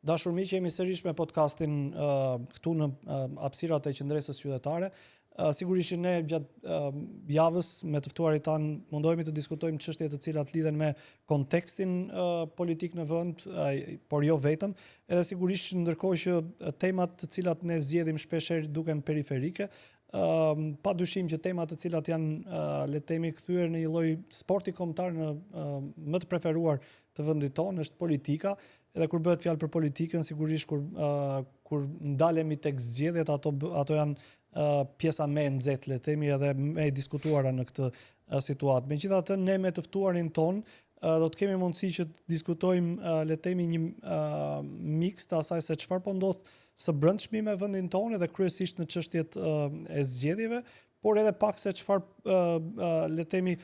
Dashur miq, jemi sërish me podcastin këtu në hapësirat e qendresës qytetare. Sigurisht ne gjatë javës me të ftuarit tanë mundohemi të diskutojmë çështje të cilat lidhen me kontekstin politik në vend, por jo vetëm, edhe sigurisht ndërkohë që temat të cilat ne zgjedhim shpeshherë duken periferike, padyshim që temat të cilat janë le të themi kthyer në një lloj sporti kombëtar në më të preferuar të vendit tonë është politika. Edhe kur bëhet fjalë për politikën, sigurisht kur ndalemi tek zgjedhjet, ato janë pjesa më e nxehtë, le të themi, edhe më e diskutuara në këtë situatë. Megjithatë, ne me të ftuarin ton do të kemi mundësi që të diskutojmë, le të themi, një miks të asaj se çfarë po ndodh së brendshmi me vendin tonë dhe kryesisht në çështjet e zgjedhjeve, por edhe pak se çfarë le të themi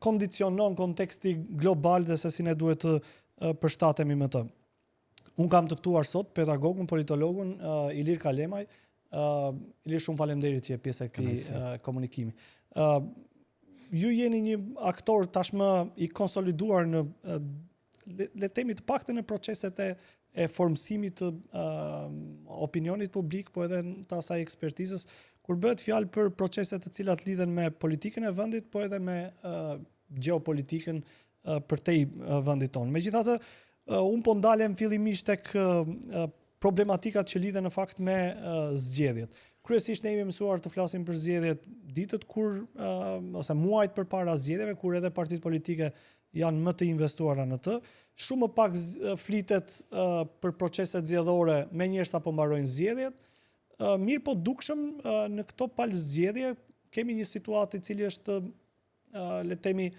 kondicionon konteksti global dhe se si ne duhet të përshtatemi me të. Unë kam të ftuar sot pedagogun, politologun Ilir Kalemaj. Ilir, shumë faleminderit që je pjesë e këtij komunikimi. Ju jeni një aktor tashmë i konsoliduar në le të themi të paktën në proceset e formësimit të opinionit publik, po edhe të asaj ekspertizës, kur bëhet fjalë për proceset të cilat lidhen me politikën e vendit, po edhe me gjeopolitikën përtej vendit tonë. Megjithatë, unë po ndalem fillimisht tek problematikat që lidhen në fakt me zgjedhjet. Kryesisht ne jemi mësuar të flasim për zgjedhjet ditët kur ose muajt përpara zgjedhjeve, kur edhe partitë politike janë më të investuara në të. Shumë më pak flitet për proceset zgjedhore menjëherë sa po mbarojnë zgjedhjet. Mirë po dukshëm në këto palë zgjedhje kemi një situatë i cili është le të themi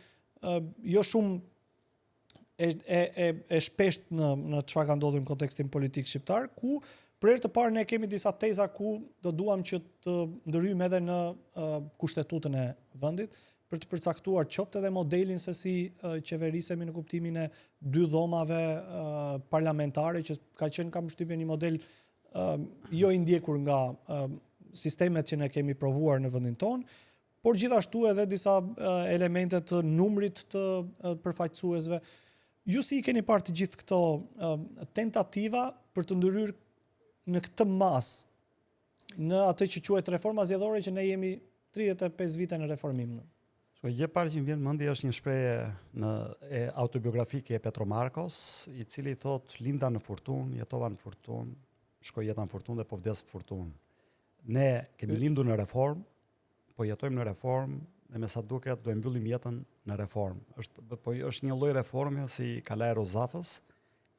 jo shumë e shpesht në çfarë ka ndodhur në kontekstin politik shqiptar, ku për herë të parë ne kemi disa teza ku do duam që të ndërhyjmë edhe në kushtetutën e vendit për të përcaktuar qoftë edhe modelin se si qeverisemi në kuptimin e dy dhomave parlamentare, që ka qenë, kam përshtypjen, një model jo i ndjekur nga sistemet që ne kemi provuar në vendin tonë, por gjithashtu edhe disa elemente të numrit të përfaqësuesve. Ju si i keni parë të gjithë këto tentativa për të ndërhyrë në këtë masë në atë që quhet reforma zgjedhore, që ne jemi 35 vite në reformim. Gjë parë që më vjen mendje është një shprehje autobiografike e Petro Marcos, i cili thotë: linda në furtunë, jetova në furtunë, shkoj jeta në furtunë dhe po vdes në furtunë. Ne kemi lindur në reformë, po jetojmë në reformë dhe me sa duket do e mbyllim jetën në reformë. Është një lloj reforme si Kalaja Rozafës,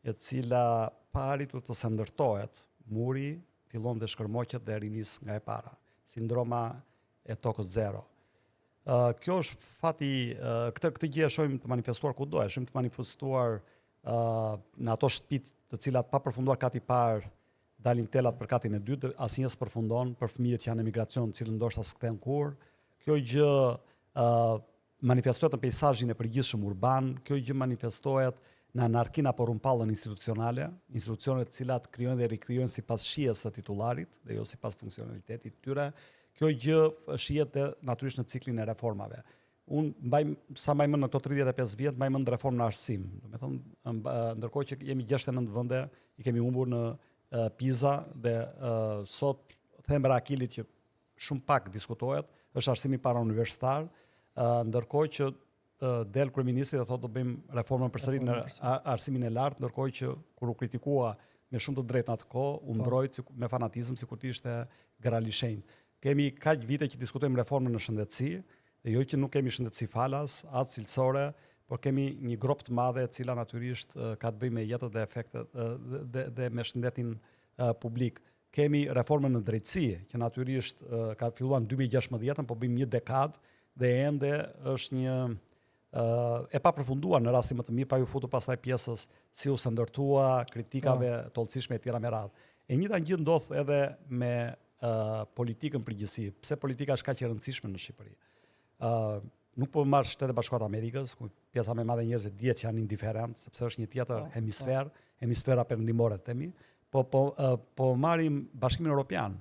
e cila pa arritur të se ndërtohet muri, fillon dhe shkërmoqet dhe rinis nga e para. Sindroma e tokës zero. Kjo është fati, këtë gjë e shohim të manifestuar kudo, e shohim të manifestuar në ato shtëpitë të cilat pa përfunduar kati parë dalin telat për katin e dytë, asnjë s'përfundon për fëmijët që janë në emigracion, të cilët ndoshta s'kthehen kurrë. Kjo gjë manifestohet në peizazhin e përgjithshëm urban, kjo gjë manifestohet në anarkinë apo rrumpallën institucionale, institucionet të cilat krijojnë dhe rikrijojnë sipas shijes së titullarit dhe jo sipas funksionalitetit të tyre. Kjo gjë shihet natyrisht në ciklin e reformave. Unë sa mbaj mend në këto 35 vjet, mbaj mend reformën në arsim. Domethënë, ndërkohë që jemi 69 vende, i kemi humbur në Pisa dhe sot thembra akilit që shumë pak diskutohet është arsimi para universitar, ndërkohë që del kryeministri dhe thotë do bëjmë reformën përsëri në arsimin e lartë, ndërkohë që kur u kritikua me shumë të drejtë në atë kohë, u mbrojt me fanatizëm sikur të ishte Grali i Shenjtë. Kemi kaq vite që diskutojmë reformën në shëndetësi, dhe jo që nuk kemi shëndetësi falas, as cilësore, por kemi një grop të madhe e cila natyrisht ka të bëjë me jetët dhe efektet dhe me shëndetin publik. Kemi reformën në drejtësi, që natyrisht ka filluar në 2016, po bëjmë një dekadë dhe ende është një e papërfunduar në rasti më të mirë, pa ju futur pastaj pjesës si u ndërtua, kritikave të hollësishme e tjera me radhë. E njëjta gjë ndodh edhe me politikën përgjithësi. Pse politika është kaq e rëndësishme në Shqipëri? Nuk po marr Shtetet Bashkuara të Amerikës, ku pjesa më e madhe e njerëzve dihet që janë indiferent, sepse është një tjetër hemisfer, hemisfera perëndimore themi, po marrim Bashkimin Evropian,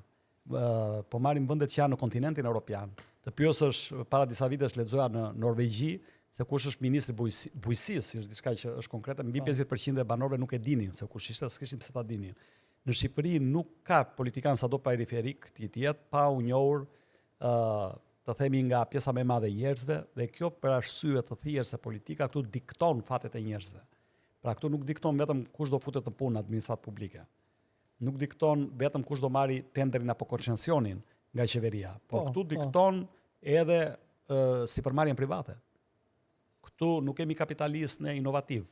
po marrim vendet që janë në kontinentin evropian. Të pyesësh para disa vitesh lexoja në Norvegji se kush është ministri bujqësisë, është diçka që është konkrete, mbi 50% e banorëve nuk e dinin se kush ishte, s'kishin pse ta dinin. Në Shqipëri nuk ka politikan sado periferik të jetë pa u njohur të themi nga pjesa më e madhe e njerëzve, dhe kjo për arsye të thjeshtë se politika këtu dikton fatet e njerëzve. Pra këtu nuk dikton vetëm kush do futet në punë në administratë publike. Nuk dikton vetëm kush do marri tenderin apo koncesionin nga qeveria, por këtu dikton edhe sipërmarrjen private. Këtu nuk kemi kapitalist ne inovativ.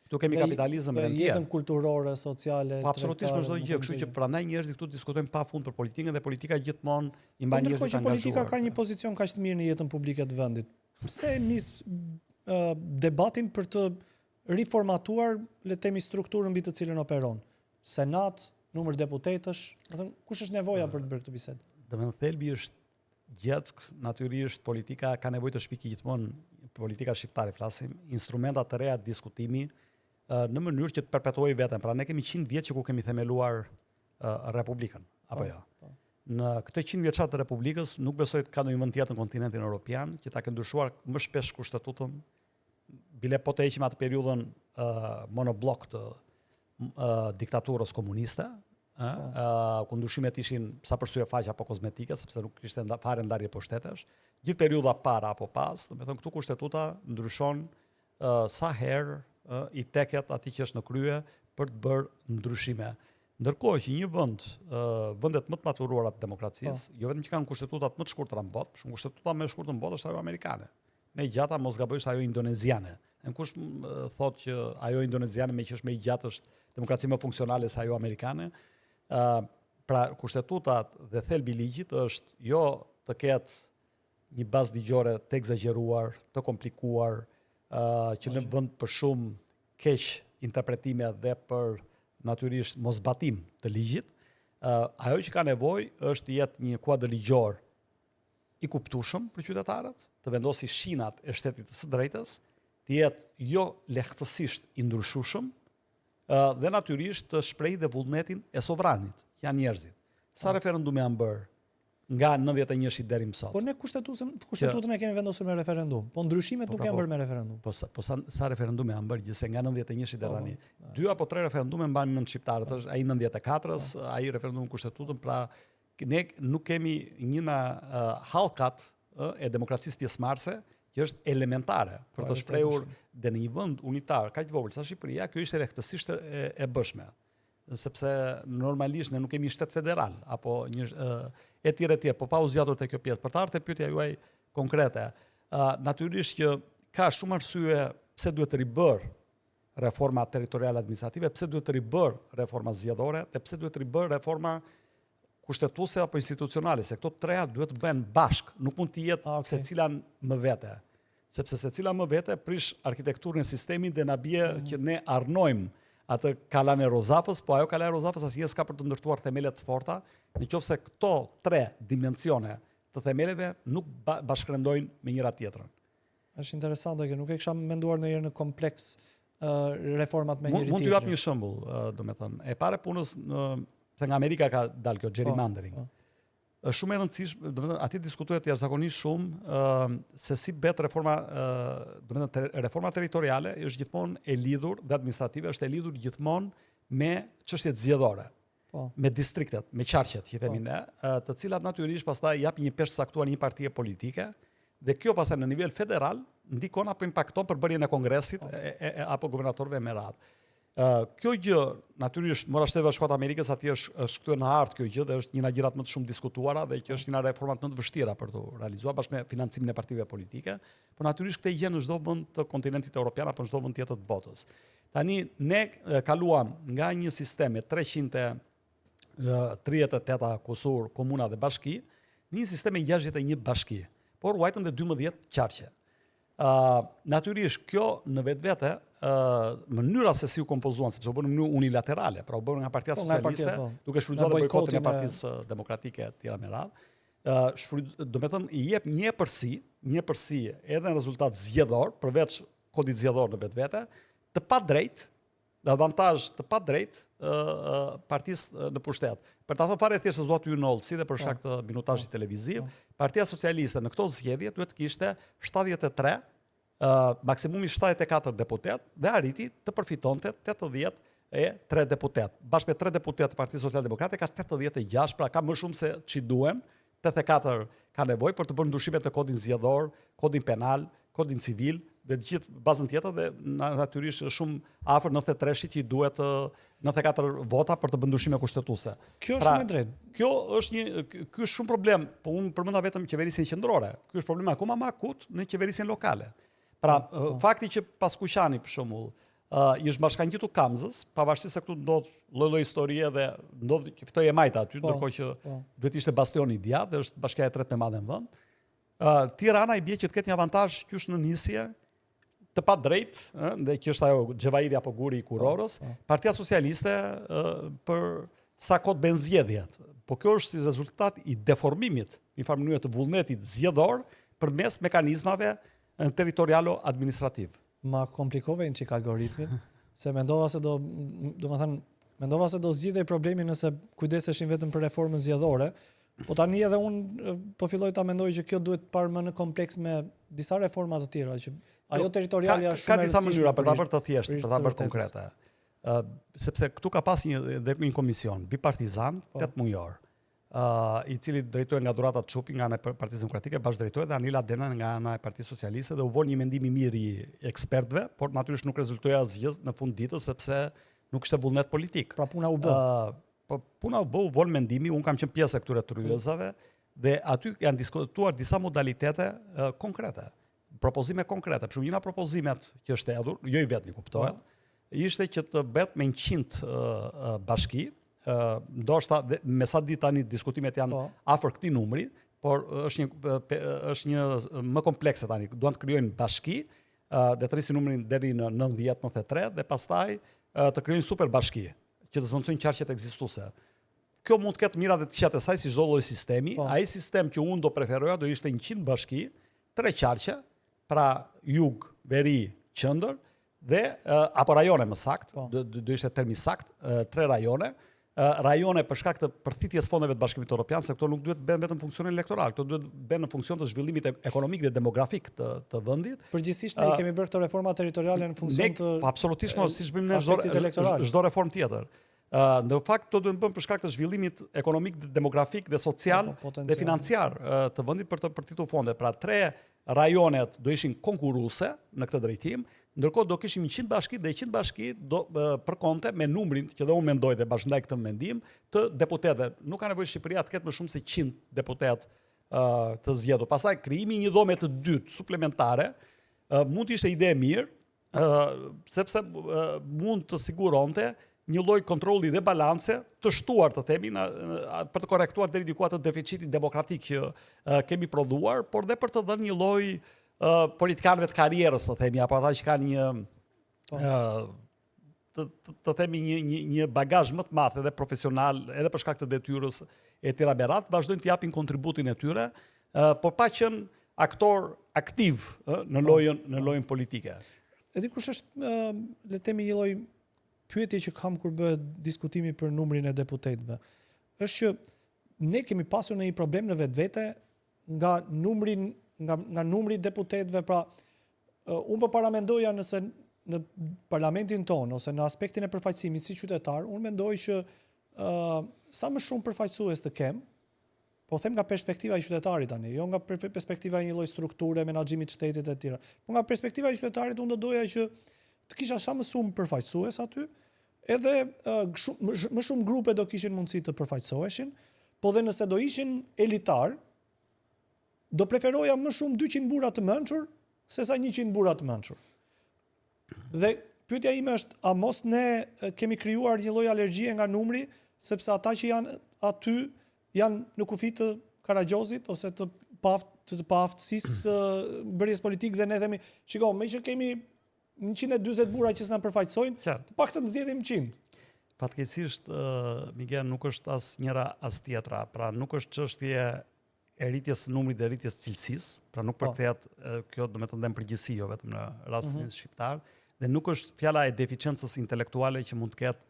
Këtu kemi kapitalizëm rentier. Jetën kulturore, sociale, absolutisht në çdo gjë, kështu që prandaj njerëzit këtu diskutojnë pafund për politikën dhe politika gjithmonë i mban njerëzit të angazhuar. Politika ka një pozicion kaq të mirë në jetën publike të vendit. Pse nis debatin për të riformatuar, le të themi, strukturën mbi të cilën operon? Senat, numër deputetësh, do të thënë kush është nevoja për të bërë këtë bisedë? Domethënë thelbi është gjatë, natyrisht politika ka nevojë të shpikë gjithmonë, politika shqiptare flasim, instrumenta të reja të diskutimi në mënyrë që të perpetuojë veten. Pra ne kemi 100 vjet që ku kemi themeluar Republikën, apo jo. Në këtë 100 vjeçar të Republikës nuk besoj të ka ndonjë vend tjetër në kontinentin evropian që ta kenë ndryshuar më shpesh kushtetutën, bile po të heqim atë periudhën monoblok të diktaturës komuniste, ku ndryshimet ishin sa përsye faqe apo kozmetike, sepse nuk kishte fare ndarje pushtetesh. Gjithë periudha para apo pas, domethënë këtu kushtetuta ndryshon sa herë i teket atij që është në krye për të bërë ndryshime. Ndërkohë që një vend, vendet më të maturuara të demokracisë, jo vetëm që kanë kushtetutat më të shkurtra në botë, por kushtetuta më e shkurtër në botë është ajo amerikane. Me gjata mos gaboj është ajo indoneziane. Në kush thotë që ajo indoneziane me që është më e gjatë është demokraci më funksionale se ajo amerikane. Pra kushtetutat dhe thelbi i ligjit është jo të ketë një bazë ligjore të egzageruar, të komplikuar, që në vend për shumë keq interpretime dhe për natyrisht mosbatim të ligjit, ajo që ka nevojë është të jetë një kuadër ligjor i kuptueshëm për qytetarët, të vendosi shinat e shtetit të së drejtës, të jetë jo lehtësisht i ndryshueshëm, dhe natyrisht të shprehë dhe vullnetin e sovranit, që janë njerëzit. Sa referendume janë bërë nga 91-shi deri më sot? Po ne kushtetutën e kemi vendosur me referendum. Po ndryshimet nuk janë bërë me referendum. Po sa referendume janë bërë gjithsej nga 91-shi deri tani? 2 apo 3 referendume mbanin nën shqiptarët, është ai 94-s, ai referendumi kushtetutën, pra ne nuk kemi një nga hallkat e demokracisë pjesëmarrëse që është elementare për të shprehur dhe në një vend unitar kaq të vogël sa Shqipëria, kjo ishte rëhtësisht e bëshme. Sepse normalisht ne nuk kemi shtet federal apo një etj, po pa u zgjatur te kjo pjesë. Për të ardhur te pyetja juaj konkrete, natyrisht që ka shumë arsye pse duhet të ribër reforma territoriale administrative, pse duhet të ribër reforma zgjedhore, dhe pse duhet të ribër reforma kushtetuese apo institucionale, se këto treja duhet të bëhen bashk, nuk mund të jetë secila më vete. Sepse secila më vete prish arkitekturën e sistemit dhe na bie që ne arnojmë atë kalan e Rozafës, po ajo kala e Rozafës asnjëherë s'ka për të ndërtuar themelet të forta, nëse këto 3 dimensione të themeleve nuk bashkërendojnë me njëra tjetrën. Është interesante që nuk e kisha menduar ndonjëherë në kompleks reformat me njëri tjetrin. Mund t'ju jap një shembull, domethënë, e para punës se nga Amerika ka dalë kjo gerrymandering. Është shumë e rëndësishme, domethënë aty diskutohet jashtëzakonisht shumë se si bëhet reforma, domethënë reforma territoriale është gjithmonë e lidhur dhe administrative është e lidhur gjithmonë me çështjet zgjedhore. Me distriktet, me qarqet, që themi ne, të cilat natyrisht pastaj japin një peshë caktuar një partie politike, dhe kjo pastaj në nivel federal ndikon apo impakton për bërjen e kongresit apo guvernatorëve me radhë. Kjo gjë natyrisht mora Shtetet Bashkuara të Amerikës aty është kthyer në art kjo gjë dhe është një nga gjërat më të shumë diskutuara dhe që është një nga reformat më të vështira për të realizuar bashkë me financimin e partive politike, por natyrisht këtë gjë në çdo vend të kontinentit evropian apo në çdo vend tjetër të botës. Tani ne kaluam nga një sistem me 338 kusur komuna dhe bashki, në një sistem me 61 bashki, por ruajtën dhe 12 qarqe. Natyrisht kjo në vetvete mënyra se si u kompozuan, sepse u bën në mënyrë unilaterale, pra u bën nga Partia Socialiste, duke shfrytzuar bojkotin e Partisë Demokratike të tjera me radhë. Domethënë i jep një përsi edhe në rezultat zgjedhor, përveç kodit zgjedhor në vetvete, të padrejtë, dhe avantazh të padrejtë partisë në pushtet. Për ta thënë fare thjesht se s'dua t'ju nol, si dhe për shkak të minutazhit televiziv, Partia Socialiste në këto zgjedhje duhet të kishte 73 maksimumi 74 deputet dhe arriti të përfitonte 83 deputet. Bashkë me 3 deputet të Partisë Social-Demokrate ka 86, pra ka më shumë se që duhen, 84 ka nevojë për të bërë ndryshimet në kodin zgjedhor, kodin penal, kodin civil dhe të gjithë bazën tjetër dhe natyrisht shumë afër 93-shit që i duhet 94 vota për të bërë ndryshime kushtetuese. Kjo është shumë e drejtë. Ky është shumë problem, po unë përmenda vetëm qeverisjen qendrore. Ky është problemi akoma më akut në qeverisjen lokale. Pra, fakti që Paskuqani për shembull i është bashkangjitur Kamzës, pavarësisht se këtu ndodh lloj-lloj historie dhe ndodh që fitoi e Majta aty, ndërkohë që duhet ishte bastioni i djathtë, dhe është bashkia e tretë me madhe në vend. Tirana i bie që të ketë një avantazh qysh në nisje të pa drejt, dhe që është ajo Xhevairi apo guri i Kurorës, Partia Socialiste për sa kohë bën zgjedhjet. Po kjo është si rezultat i deformimit, në farë mënyrë të vullnetit zgjedhor përmes mekanizmave territorialo-administrativ. Ma komplikove në qik algoritmin, se mendova se mendova se do zgjidhej problemin nëse kujdeseshin vetëm për reformën zgjedhore, po tani edhe unë po filloj ta mendoj që kjo duhet parë më në kompleks me disa reforma të tjera, që ajo territoriale është shumë e rëndësishme. Ka disa mënyra për ta bërë të thjeshtë, për ta bërë konkrete. Sepse këtu ka pas një komision bipartizan 8 mujor, i cili drejtohet nga Durata Çupi nga ana e Partisë Demokratike, bashkëdrejtohet dhe Anila Dena nga ana e Partisë Socialiste, dhe u vol një mendim i mirë i ekspertëve, por natyrisht nuk rezultoi asgjë në fund ditës sepse nuk ishte vullnet politik. Pra puna u bë. Puna u bë, u vol mendimi, unë kam qenë pjesë e këtyre tryezave dhe aty janë diskutuar disa modalitete konkrete, propozime konkrete. Për shembull, njëra propozimet që është hedhur, jo i vetmi kuptohet, ishte që të bëhet me 100 bashki. Ndoshta me sa di tani diskutimet janë afër këtij numri, por është një më komplekse tani. Duan të krijojnë bashki, dhe të rrisin numrin deri në 90-93 dhe pastaj të krijojnë super bashki që të zvendësojnë qarqet ekzistuese. Kjo mund të ketë mirat dhe të këqijat e saj si çdo lloj sistemi. Ai sistem që unë do preferoja do ishte 100 bashki, 3 qarqe, pra jug, veri, qendër dhe apo rajone më sakt, do ishte termi sakt, 3 rajone. Rajone për shkak të përthitjes fondeve të Bashkimit Evropian, se këto nuk duhet bën vetëm funksionin elektoral, këto duhet bën në funksion të zhvillimit ekonomik dhe demografik të vendit. Përgjithsisht ne kemi bërë këto reforma territoriale në funksion të absolutisht siç bëjmë ne çdo reformë tjetër. Në fakt këto duhet bën për shkak të zhvillimit ekonomik, demografik dhe social dhe financiar të vendit për të përtitur fonde. Pra 3 rajonet do ishin konkurruese në këtë drejtim. Ndërkohë do kishim 100 bashki dhe 100 bashki do përkonte me numrin që dhe unë mendoj dhe bashkëndaj këtë mendim të deputetëve. Nuk ka nevojë Shqipëria të ketë më shumë se 100 deputet të zgjedhur. Pastaj krijimi një dhome të dytë suplementare mund të ishte ide e mirë, sepse mund të siguronte një lloj kontrolli dhe balance të shtuar të themi për të korrektuar deri diku atë deficitin demokratik që kemi prodhuar, por dhe për të dhënë një lloj politikanëve të karrierës, të themi, apo ata që kanë të themi një bagazh më të madh edhe profesional, edhe për shkak të detyrës e tjera me radhë, vazhdojnë të japin kontributin e tyre, por pa qenë aktor aktiv në lojën politike. E di kush është, le të themi, një lloj pyetje që kam kur bëhet diskutimi për numrin e deputetëve. Është që ne kemi pasur në një problem në vetvete nga numri i deputetëve, pra unë po paramendoja nëse në parlamentin tonë ose në aspektin e përfaqësimit si qytetar, unë mendoj që sa më shumë përfaqësues të kem, po them nga perspektiva e qytetarit tani, jo nga perspektiva e një lloj strukture, menaxhimit të shtetit e tjera. Po nga perspektiva e qytetarit unë do doja që të kisha sa më shumë përfaqësues aty, edhe më shumë grupe do kishin mundësi të përfaqësoheshin, po dhe nëse do ishin elitar, do preferoja më shumë 200 burra të mençur sesa 100 burra të mençur. Dhe pyetja ime është, a mos ne kemi krijuar një lloj alergjie nga numri, sepse ata që janë aty janë në kufi të Karagjozit ose të paaftësisë bërjes politike, dhe ne themi, shiko, me që kemi 140 burra që s'na përfaqësojnë, të paktën të zgjedhim 100. Fatkeqësisht, Miguel, nuk është as njëra as tjetra, pra nuk është çështje e rritjes së numrit dhe rritjes së cilësisë, pra nuk përkthehet kjo, domethënë në përgjithësi, jo vetëm në rastin shqiptar, dhe nuk është fjala e deficiencës intelektuale që mund të ketë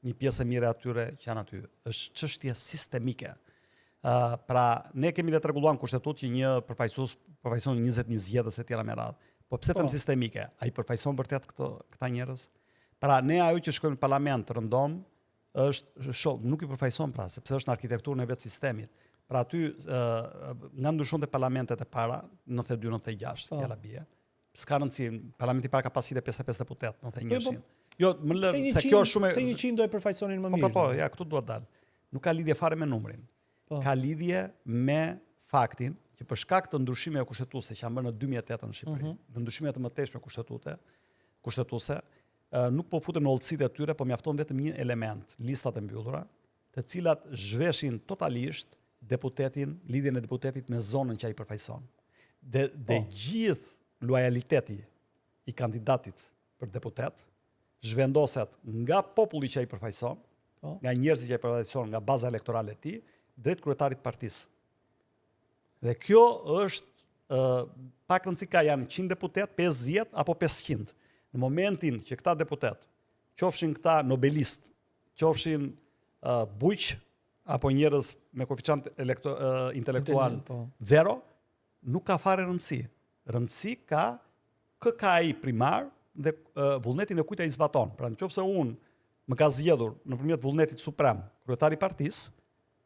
një pjesë e mirë atyre që janë aty. Është çështje sistemike. Pra ne kemi dhe të rregulluar në kushtetutë që një përfaqësues përfaqëson 21 zgjedhës e tjera me radhë. Po pse them sistemike? Ai përfaqëson vërtet këta njerëz? Pra ne ajo që shkojmë në parlament rëndom nuk i përfaqëson pra, sepse është në arkitekturën e vetë sistemit. Pra aty nga ndryshonte parlamentet e para, 92-96, fjala bie. S'ka rëndësi, parlamenti i parë ka pas 55 deputet, 91. Jo, më lë se kjo është shumë. Se 100 do e përfaqësonin më mirë. Po, ja, këtu duhet dal. Nuk ka lidhje fare me numrin. Ka lidhje me faktin që për shkak të ndryshimeve kushtetuese që janë bërë në 2008 në Shqipëri, në ndryshime të mëtejshme kushtetuese, nuk po futen në hollësitë e tyre, po mjafton vetëm një element, listat e mbyllura, të cilat zhveshin totalisht lidhjen e deputetit me zonën që ai përfaqëson. Dhe gjithë lojaliteti i kandidatit për deputet zhvendoset nga populli që ai përfaqëson, nga njerëzit që ai përfaqëson, nga baza elektorale e tij, drejt kryetarit partisë. Dhe kjo është pak rëndësi ka janë 100 deputet, 50 apo 500. Në momentin që këta deputet, qofshin këta nobelist, qofshin bujq, apo njerëz me koeficient intelektual 0, nuk ka fare rëndësi. Rëndësi ka KKI primar dhe vullnetin e kujt ai zbaton. Pra nëse unë më ka zgjedhur nëpërmjet vullnetit suprem kryetari i partisë,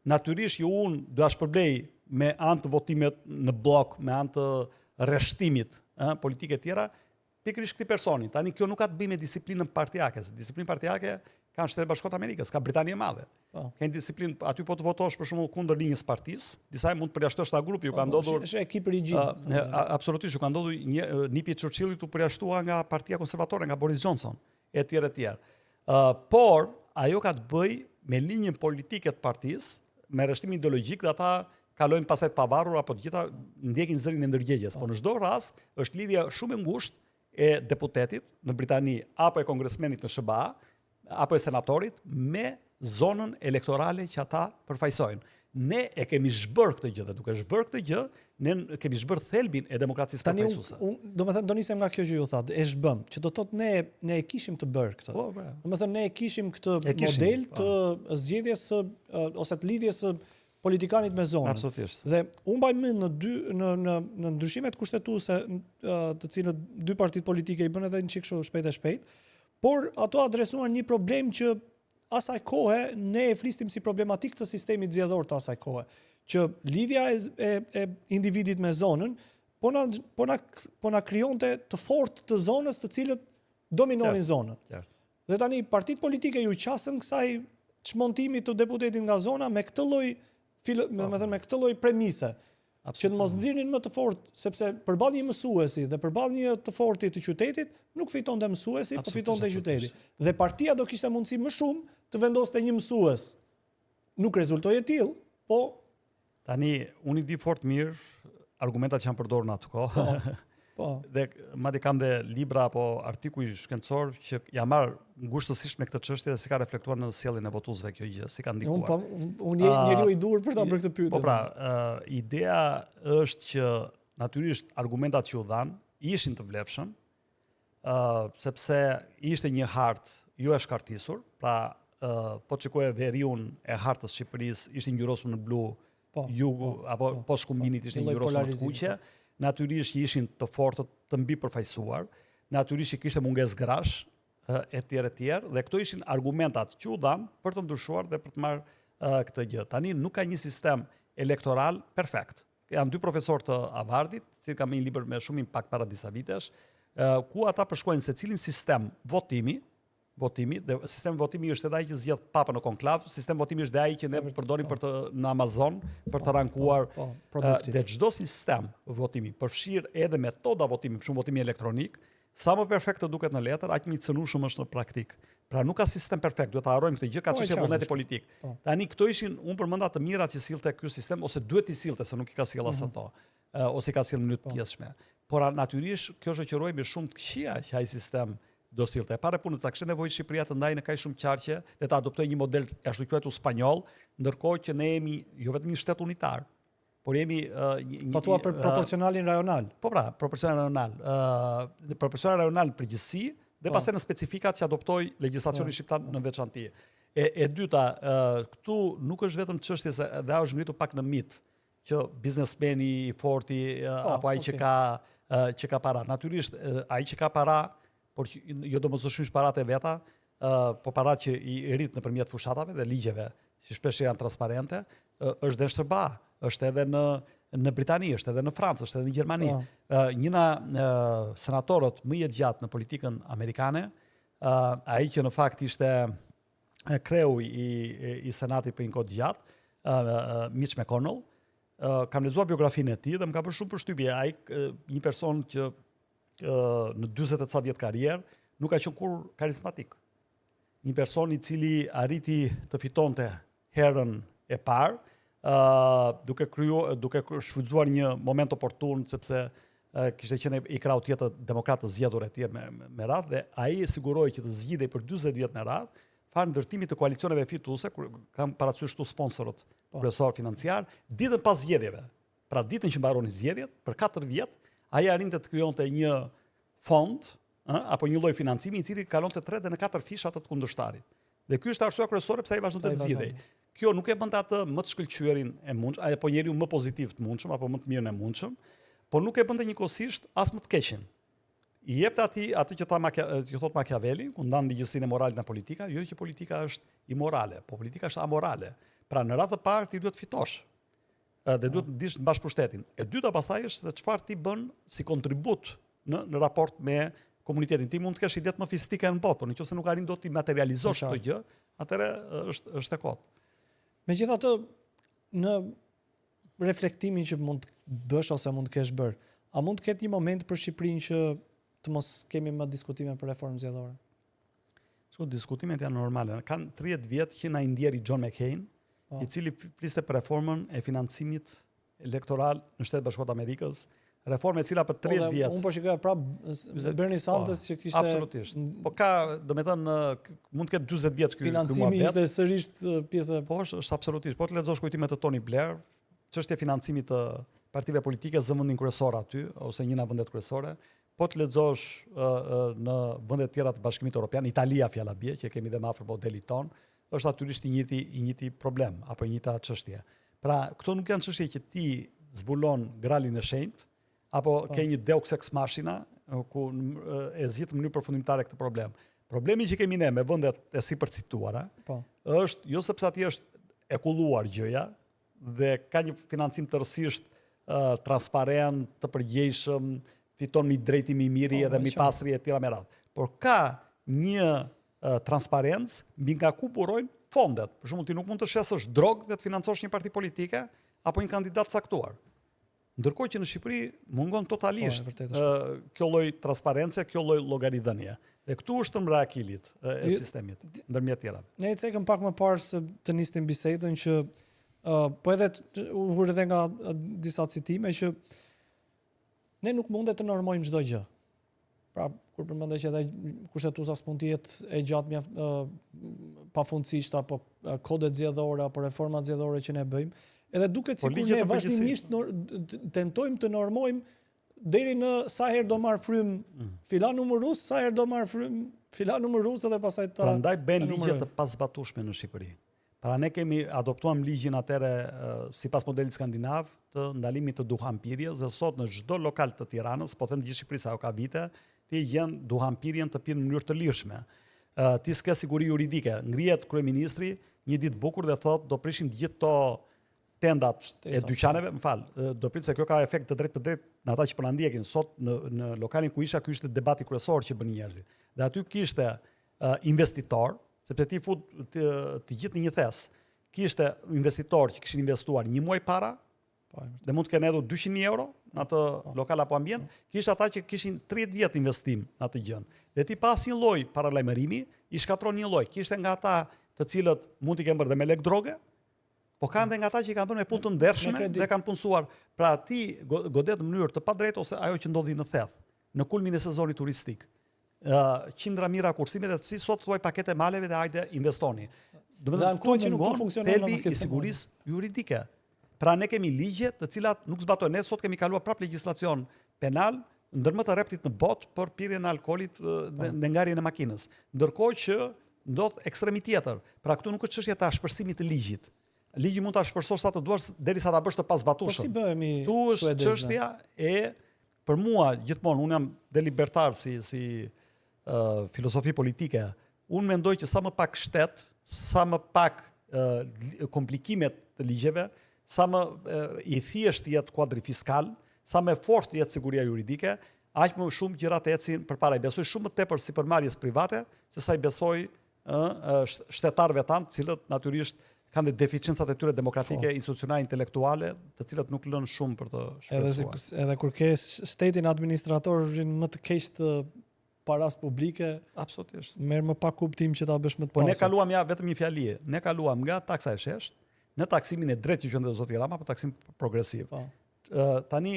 natyrisht që unë do ta shpërblej me anë të votimit në blok, me anë të rreshtimit politike të tjera, pikërisht këtij personi. Tani kjo nuk ka të bëjë me disiplinën partijake, se disciplinë partijake ka në Shtetet Bashkuara të Amerikës, ka Britania e Madhe. Ka një disciplinë, aty po të votosh për shembull kundër linjës partisë, disa mund të përjashtosh ta grupi, ju ka ndodhur. Është ekip rigjid. Absolutisht, ju ka ndodhur nipi Churchillit u përjashtua nga Partia Konservatore, nga Boris Johnson, etj. Por ajo ka të bëjë me linjën politike të partisë, me rreshtimin ideologjik, dhe ata kalojnë pastaj të pavarur apo të gjitha ndjekin zërin e ndërgjegjes. Po në çdo rast është lidhja shumë e ngushtë e deputetit në Britani apo e kongresmenit në SBA apo e senatorit me zonën elektorale që ata përfaqësojnë. Ne e kemi zhbërë këtë gjë, dhe duke zhbërë këtë gjë, ne kemi zhbërë thelbin e demokracisë përfaqësuese. Domethënë do nisem nga kjo që ju thatë, e zhbëm, që do thotë ne e kishim të bërë këtë. Domethënë ne e kishim këtë model të zgjedhjes ose të lidhjes së politikanit me zonën. Absolutisht. Dhe unë mbaj mend në ndryshimet kushtetuese të cilët dy partitë politike i bën edhe një çik kështu shpejt, por ato adresuan një problem që asaj kohe ne e flistim si problematik të sistemit zgjedhor të asaj kohe, që lidhja e individit me zonën po na krijonte të fortë të zonës të cilët dominonin zonën. Dhe tani partitë politike ju qasën kësaj çmontimit të deputetit nga zona me këtë lloj premise, që të mos nxirnin më të fortë, sepse përballë një mësuesi dhe përballë një të fortë të qytetit, nuk fitonte mësuesi, po fitonte qyteti. Dhe partia do kishte mundësi më shumë të vendoste një mësues. Nuk rezultoi e tillë, po tani unë i di fort mirë argumentat që janë përdorur në atë kohë. Dhe madje kam dhe libra apo artikuj shkencor që ja marr ngushtësisht me këtë çështje dhe si ka reflektuar në sjelljen e votuesve kjo gjë, si ka ndikuar. Unë njeriu i dur për ta bërë këtë pyetje. Po pra, ideja është që natyrisht argumentat që u dhan ishin të vlefshëm, sepse ishte një hartë jo e shkartisur, pra po shikoje veriun e hartës së Shqipërisë, ishte ngjyrosur në blu, jugu apo poshtë shkumbinit ishte ngjyrosur në kuqe. Natyrisht që ishin të fortë, të mbi përfaqësuar, natyrisht që kishte mungesë grash, etj. Dhe këto ishin argumentat që u dhan për të ndryshuar dhe për të marrë këtë gjë. Tani nuk ka një sistem elektoral perfekt. Janë dy profesorë të Harvardit, që kanë një libër me shumë impakt para disa vitesh, ku ata përshkruajnë se cilin sistem votimi, dhe sistemi votimi është edhe ai që zgjedh papën në konklav, sistemi votimi është edhe ai që ne përdorim në Amazon për të rankuar dhe çdo sistem votimi përfshir edhe metoda votimi, për shembull votimi elektronik, sa më perfekt të duket në letër, aq më i cënueshëm është në praktik. Pra nuk ka sistem perfekt, duhet ta harrojmë këtë gjë, ka çështje vullneti politik. Tani këto ishin, unë përmenda të mirat që sillte ky sistem ose duhet i sillte, se nuk i ka sjell as ato, ose i ka sjell në mënyrë të pjesshme. Por natyrisht kjo shoqërohej me shumë të këqija që ai sistem do sillte. Para punës sa kishte nevojë Shqipëria të ndajë në kaq shumë qarqe dhe ta adoptojë një model ashtu quajtur spanjoll, ndërkohë që ne jemi jo vetëm një shtet unitar, por jemi po thua për proporcionalin rajonal. Po pra, proporcional rajonal. Proporcional rajonal në përgjithësi dhe pastaj në specifikat që adoptoi legjislacioni shqiptar në veçantë. E dyta, këtu nuk është vetëm çështje se dhe është ngritur pak në mit që biznesmeni i forti apo ai që ka që ka para. Natyrisht, ai që ka para, por jo domosdoshmërisht paratë e veta, po paratë që i rrit nëpërmjet fushatave dhe ligjeve, që shpesh janë transparente, është dhe shërba, është edhe në Britani, është edhe në Francë, është edhe në Gjermani. Njëna senatorët më jetë gjatë në politikën amerikane, ai që në fakt ishte kreu i Senatit për një kohë gjatë, Mitch McConnell, kam lexuar biografinë e tij dhe më ka bërë shumë përshtypje. Ai një person që në 40 e ca vjet karrierë nuk ka qenë kur karizmatik. Një person i cili arriti të fitonte herën e parë, duke shfrytzuar një moment oportun, sepse kishte qenë i krau tjetër demokratë zgjedhur e tjerë me radhë, dhe ai e siguroi që të zgjidhej për 40 vjet në radhë, farë ndërtimit të koalicioneve fituese, kur kam parasysh këtu sponsorët kryesor financiar, ditën pas zgjedhjeve. Pra ditën që mbaronin zgjedhjet, për 4 vjet, ai arrinte të krijonte një fond, apo një lloj financimi i cili kalonte 3 dhe në 4 fisha të kundërshtarit. Dhe ky është arsyeja kryesore pse ai vazhdonte të zgjidhej. Kjo nuk e bën atë më të shkëlqyerin e mundshëm, apo njeriu më pozitiv të mundshëm, apo më të mirën e mundshëm, por nuk e bën njëkohësisht as më të keqen. I jepte atë që thot Machiavelli, ku ndan ligjësinë morale nga politika, jo që politika është imorale, po politika është amorale. Pra në radhë të parë ti duhet fitosh. Dhe duhet të dish të mbash pushtetin. E dyta pastaj është se çfarë ti bën si kontribut në raport me komunitetin. Ti mund të kesh ide më fizike në botë, por nëse nuk arrin dot ti materializosh këtë gjë, atëherë është e kot. Megjithatë, në reflektimin që mund të bësh ose mund të kesh bërë, a mund të ketë një moment për Shqipërinë që të mos kemi më diskutime për reformë zgjedhore? Diskutimet janë normale. Kanë 30 vjet që na i ndjeri John McCain, i cili fliste për reformën e financimit elektoral në Shtetet Bashkuara të Amerikës, reformë e cila për 30 vjet. Unë po shikoja prapë Bernie Sanders që kishte absolutisht. Po ka, domethënë, mund të ketë 40 vjet ky financimi ishte sërish pjesë. Po është absolutisht. Po të lexosh kujtimet të Tony Blair, çështja e financimit të partive politike zëvendin kryesor aty ose një nga vendet kryesore. Po të lexosh në vende të tjera të Bashkimit Evropian, Italia fjala bie, që kemi dhe më afër modelit ton, është natyrisht i njëjti problem apo i njëjta çështje. Pra, këto nuk janë çështje që ti zbulon gralin e shenjtë apo ke një Deus ex machina ku e zgjidh në mënyrë përfundimtare këtë problem. Problemi që kemi ne me vendet e sipërcituara është jo sepse aty është e kulluar gjëja dhe ka një financim tërësisht transparent, të përgjegjshëm, fiton mi drejtimi i miri edhe mi pastri e tjera me radhë. Por ka një transparencë mbi nga ku burojnë fondet. Për shembull, ti nuk mund të shesësh drogë dhe të financosh një parti politike apo një kandidat caktuar. Ndërkohë që në Shqipëri mungon totalisht kjo lloj transparence, kjo lloj llogaridhënie. Dhe këtu është ëmbra e akilit e sistemit, ndërmjet tjera. Ne e cekëm pak më parë se të nisnim bisedën që po edhe u vuri edhe nga disa citime që ne nuk mundet të normojmë çdo gjë. Pra, kur përmendej që edhe kushtetuesa s'mund të jetë e gjatë pafundësisht apo kodet zgjedhore apo reformat zgjedhore që ne bëjmë, edhe duket sikur ne vazhdimisht tentojmë të normojmë deri në sa herë do marr frym filan numërus, sa herë do marr frym filan numërus edhe pastaj ta. Prandaj bën ligje të pazbatueshme në Shqipëri. Pra ne kemi adoptuam ligjin atëre sipas modelit skandinav të ndalimit të duhanpirjes, dhe sot në çdo lokal të Tiranës, po them gjithë Shqipërisë, ajo ka vite, ti gjen duhanpirjen të pirë në mënyrë të lirshme. Ti s'ke siguri juridike. Ngrihet kryeministri një ditë bukur dhe thotë do prishim gjithë to tendat e dyqaneve, do prit se kjo ka efekt të drejtë për drejtë në ata që po na ndjekin. Sot në lokalin ku isha, ky ishte debati kryesor që bën njerëzit. Dhe aty kishte investitor, sepse ti fut të gjithë në një thes. Kishte investitor që kishin investuar një muaj para, dhe mund të kenë hedhur 200.000 euro në atë lokal apo ambient, kishte ata që kishin 30 vjet investim në atë gjën. Dhe ti pas një lloj paralajmërimi, i shkatron një lloj. Kishte nga ata të cilët mund t'i kenë bërë dhe me lek droge, po kanë dhe nga ata që kanë bërë me punë të ndershme dhe kanë punësuar. Pra ti godet në mënyrë të padrejtë ose ajo që ndodhi në theth, në kulmin e sezonit turistik. Qindra mijëra kursime dhe si sot thuaj pakete maleve dhe hajde investoni. Dhe ankohë që nuk funksionon thelbi i sigurisë juridike. Pra ne kemi ligje të cilat nuk zbatojnë. Ne sot kemi kaluar prap legjislacion penal ndër më të rreptit në botë për pirjen e alkoolit dhe ngarjen e makinës. Ndërkohë që ndodh ekstremi tjetër. Pra këtu nuk është çështja e ashpërsimit të ligjit. Ligji mund ta shpërsosh sa të duash derisa ta bësh të pazbatueshëm. Po si bëhemi tu është çështja e për mua gjithmonë unë jam delibertar si filozofi politike. Unë mendoj që sa më pak shtet, sa më pak komplikimet të ligjeve, sa më i thjesht jetë kuadri fiskal, sa më fort jetë siguria juridike, aq më shumë gjërat ecin përpara. I besoj shumë më tepër sipërmarrjes private, se sa i besoj shtetarëve tanë, të cilët natyrisht kanë deficiencat e tyre demokratike, institucionale, intelektuale, të cilat nuk lënë shumë për të shpresuar. Edhe kur ke shtetin administratorin më të keq të paras publike, absolutisht. Merr më pak kuptim që ta bësh më të pasur. Po ne kaluam vetëm një fjali. Ne kaluam nga taksa e shesht në taksimin e drejtë që qëndron zoti Rama, për taksim progresiv. Tani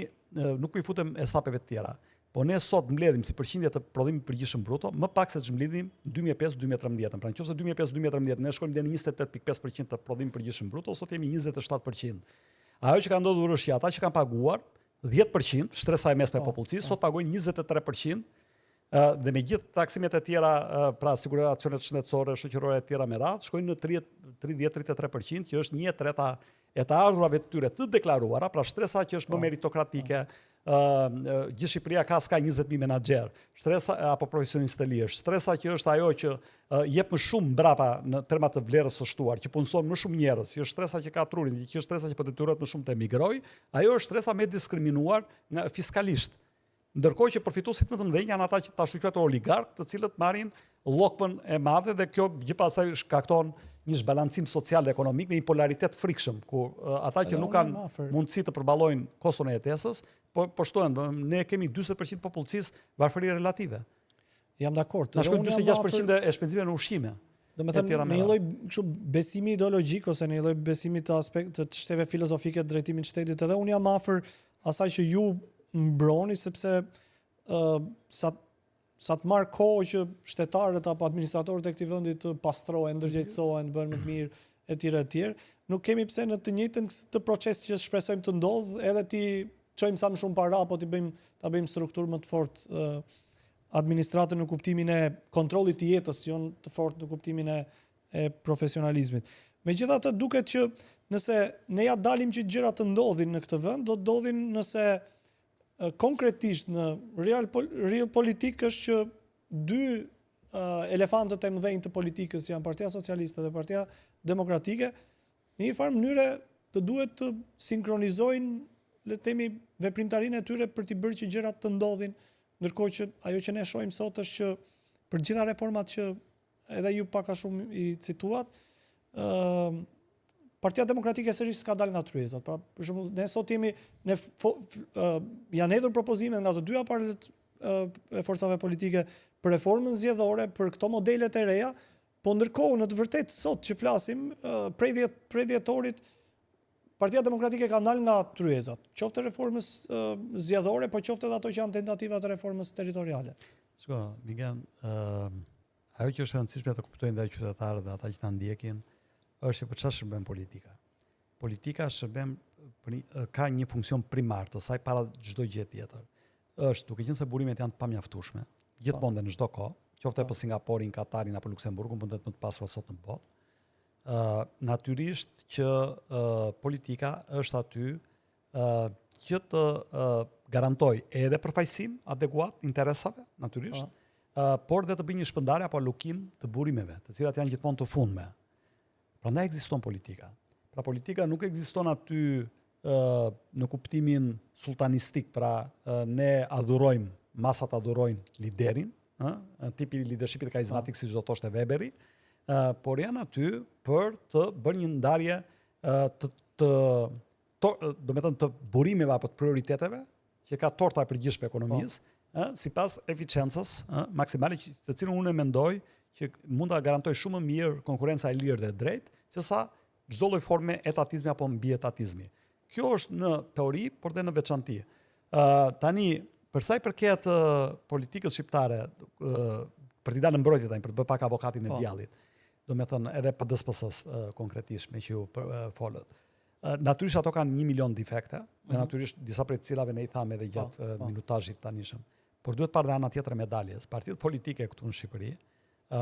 nuk po i futem esapeve të tjera. Po ne sot mbledhim si përqindje të prodhimit përgjithshëm bruto, më pak se ç'mbledhim 2005-2013. Pra nëse 2005-2013 ne shkojmë deri në 28.5% të prodhimit përgjithshëm bruto, sot jemi 27%. Ajo që ka ndodhur është që ata që kanë paguar 10%, shtresa e mesme e popullsisë, sot pagojnë 23%. Dhe me gjithë taksimet e tjera, pra siguracionet shëndetësore, shoqërore e tjera me radhë, shkojnë në 30-33%, që është 1/3 e të ardhurave të tyre të deklaruara, pra shtresa që është më meritokratike, gjithë Shqipëria ka 20.000 menaxher, shtresa apo profesionistë të lirë, shtresa që është ajo që jep më shumë mbrapa në terma të vlerës së shtuar, që punson më shumë njerëz, që është shtresa që ka trurin, që është shtresa që po detyrohet më shumë të emigrojë, ajo është shtresa më diskriminuar fiskalisht. Ndërkohë që përfituesit më të mëdhenj janë ata që tash quhet oligark, të cilët marrin llokpën e madhe dhe kjo gjithpastaj shkakton një zhbalancim social dhe ekonomik dhe një polaritet frikshëm, ku ata që nuk kanë mundësi të përballojnë koston e jetesës, po shtojnë, ne kemi 40% popullsisë varfëri relative. Jam dakord. Na shkojnë 46% e shpenzimeve në ushqime. Domethënë në një lloj kështu besimi ideologjik ose në një lloj besimi të aspektit të çështjeve filozofike të drejtimit të shtetit, edhe unë jam afër asaj që ju mbroni, sepse sa të marrë kohë që shtetarët apo administratorët e këtij vendi të pastrohen, ndërgjegjësohen, bëhen më të mirë etj. Nuk kemi pse në të njëjtën këtë proces që shpresojmë të ndodh, edhe ti çojmë sa më shumë para apo ta bëjmë strukturë më të fortë administratën në kuptimin e kontrollit të jetës, jo të fortë në kuptimin e profesionalizmit. Megjithatë duket që nëse ne ja dalim që gjërat të ndodhin në këtë vend, do të ndodhin nëse konkretisht në real politik është që dy elefantët e mëdhenj të politikës janë Partia Socialiste dhe Partia Demokratike, në një farë mënyre të duhet të sinkronizojnë, le të themi, veprimtarinë e tyre për të bërë që gjërat të ndodhin, ndërkohë që ajo që ne shohim sot është që për gjitha reformat që edhe ju pak a shumë i cituat, Partia Demokratike sërish s'ka dalë nga tryezat. Pra, për shembull, ne sot janë hedhur propozime nga të dyja palët e forcave politike për reformën zgjedhore, për këto modelet e reja, po ndërkohë në të vërtetë sot që flasim, prej dhjetorit Partia Demokratike ka dalë nga tryezat, qoftë reformës zgjedhore, po qoftë edhe ato që janë tentativa të reformës territoriale. Shko, Miguel, ajo që është rëndësishme të kuptojnë dhe qytetarët dhe ata që ta ndjekin, është për çfarë shërben politika. Politika ka një funksion primar të saj para çdo gjë tjetër. Është duke qenë se burimet janë të pamjaftueshme, gjithmonë dhe në çdo kohë, qoftë për Singaporin, Katarin apo Luksemburgun, vendet më të pasura sot në botë. Natyrisht që politika është aty që të garantoj edhe përfaqësim adekuat interesave, natyrisht, por dhe të bëjë një shpërndarje apo alokim të burimeve, të cilat janë gjithmonë të fundme. Prandaj ekziston politika. Pra politika nuk ekziston aty në kuptimin sultanistik, pra ne adhurojmë, masat adhurojnë liderin, tipi leadershipit karizmatik si çdo thoshte Weberi, por janë aty për të bërë një ndarje të burimeve apo të prioriteteve që ka torta e përgjithshme ekonomisë, sipas eficiencës maksimale, të cilën unë mendoj që mund ta garantoj shumë më mirë konkurenca e lirë dhe drejtë, sesa çdo lloj forme etatizmi apo mbietatizmi. Kjo është në teori, por dhe në veçanti. Tani, për sa i përket politikës shqiptare, për t'i dalë në mbrojtje tani, për të bërë pak avokatin e djallit, do me thënë edhe për DSPS-s konkretisht me që ju folët. Natyrisht ato kanë 1 milion defekte, dhe natyrisht disa prej cilave ne i thamë edhe gjatë minutazhit tanishëm. Por duhet parë dhe ana tjetër e medaljes. Partitë politike këtu në Shqipëri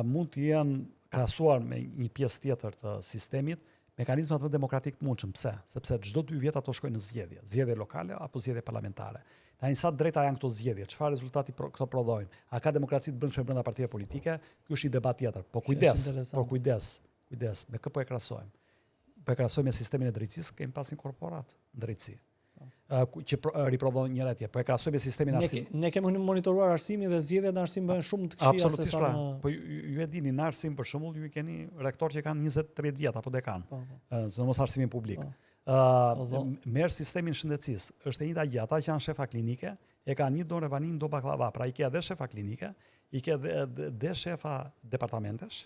mund të jenë krahasuar me një pjesë tjetër të sistemit, mekanizmat më demokratik të mundshëm. Pse? Sepse çdo 2 vjet ato shkojnë në zgjedhje lokale apo zgjedhje parlamentare. Tani sa drejta janë këto zgjedhje, çfarë rezultati këto prodhojnë? A ka demokraci të brendshme brenda partive politike? Ky është një debat tjetër. Po kujdes, me kë po e krahasojmë? Po e krahasojmë me sistemin e drejtësisë, kemi pas një korporat në drejtësi. Që riprodhon njëra tjetër. Po e krahasojmë me sistemin e arsimit. Ne kemi monitoruar arsimin dhe zgjedhjet në arsim bëhen shumë të këqija se sa në... Po ju e dini në arsim për shembull ju keni rektor që kanë 20-30 vjet apo dekan. Sidomos arsimin publik. Merë sistemin shëndetësisë, është e njëjta gjë, ata që janë shefa klinike, e kanë një dorë revanin, do baklava, pra i ke dhe shefa klinike, i ke dhe shefa departamentesh,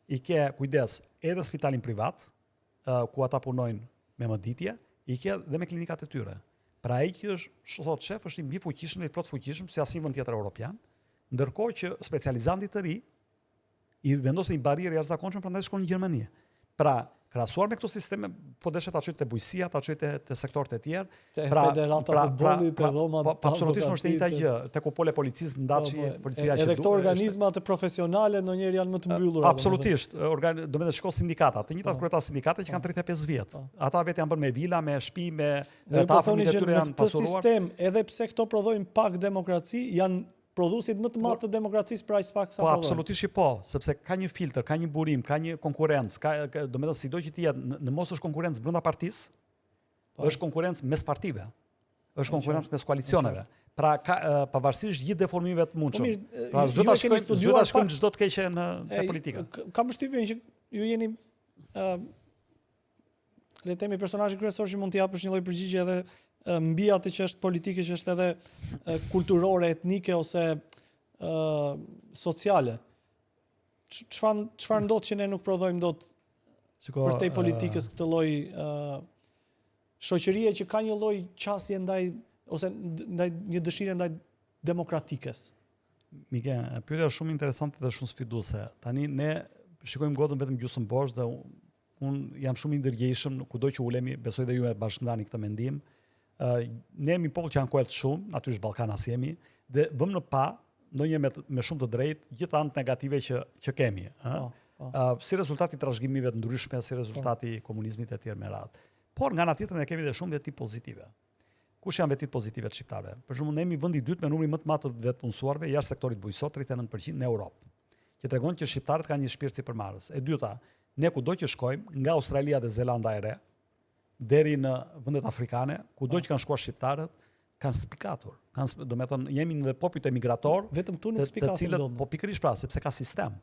i ke kujdes edhe spitalin privat, ku ata punojnë me mëditje, i ke dhe me klinikat e tyre. Pra ai që është thot shef është i mbi fuqishëm dhe i plot fuqishëm si asnjë vend tjetër europian, ndërkohë që specializanti të ri i vendosin një barrierë jashtëzakonshme prandaj shkon në Gjermani. Pra krahasuar me këto sisteme, po deshet ta çojë te bujësia, ta çojë te sektorët e tjerë. Pra futbollit, te dhomat. Absolutisht është një gjë, te kupole policisë ndaçi policia që edhe këto organizmat profesionale ndonjëherë janë më të mbyllura. Absolutisht, do të shko sindikata, të njëjtat kryetar sindikate që kanë 35 vjet. Ata vetë janë bërë me vila, me shtëpi, me tafën e tyre janë pasuruar. Këtë sistem, edhe pse këto prodhojnë pak demokraci, janë prodhuesit më të madh të demokracisë pra aq pak sa po absolutisht po, sepse ka një filtr, ka një burim, ka një konkurrencë, domethënë sido që ti jetë në mos është konkurrencë brenda partisë, është konkurrencë mes partive, është konkurrencë mes koalicioneve. Pra pavarësisht gjithë deformimeve të mundshme. Pra s'do ta shkojmë çdo të keqe në politikë. Kam përshtypjen që ju jeni le të themi personazhi kryesor që mund të japësh një lloj përgjigje edhe mbi atë që është politike, që është edhe kulturore, etnike ose sociale. Çfarë ndodh që ne nuk prodhojmë dot për te politikës këtë lloj shoqërie që ka një lloj qasje ndaj ose ndaj një dëshire ndaj demokratikës. Mike, pyetja është shumë interesante dhe shumë sfiduese. Tani ne shikojmë godën vetëm gjysmë bosh dhe unë jam shumë i ndërgjegjshëm kudo që ulemi, besoj dhe ju e bashkëndani këtë mendim. Ne jemi popull që ankohet shumë, natyrisht Ballkanas jemi, dhe vëmë në pa, ndonjëherë me shumë të drejtë, gjithë anët negative që kemi. Si rezultati trashëgimive të ndryshme, si rezultati komunizmit e tjerë me radhë. Por nga ana tjetër ne kemi dhe shumë veti pozitive. Kush janë vetit pozitive të shqiptarëve? Për shembull, ne jemi vendi i dytë me numrin më të madh të vetpunësuarve jashtë sektorit bujqësor, 39% në Europë, që tregon që shqiptarët kanë një shpirt sipërmarrës. E dyta, ne kudo që shkojmë, nga Australia dhe Zelanda e Re, deri në vendet afrikane, kudo që kanë shkuar shqiptarët, kanë spikatur. Domethënë jemi në popujt emigrator, vetëm këtu nuk spikasin dot. Po pikërisht pra, sepse ka sistem.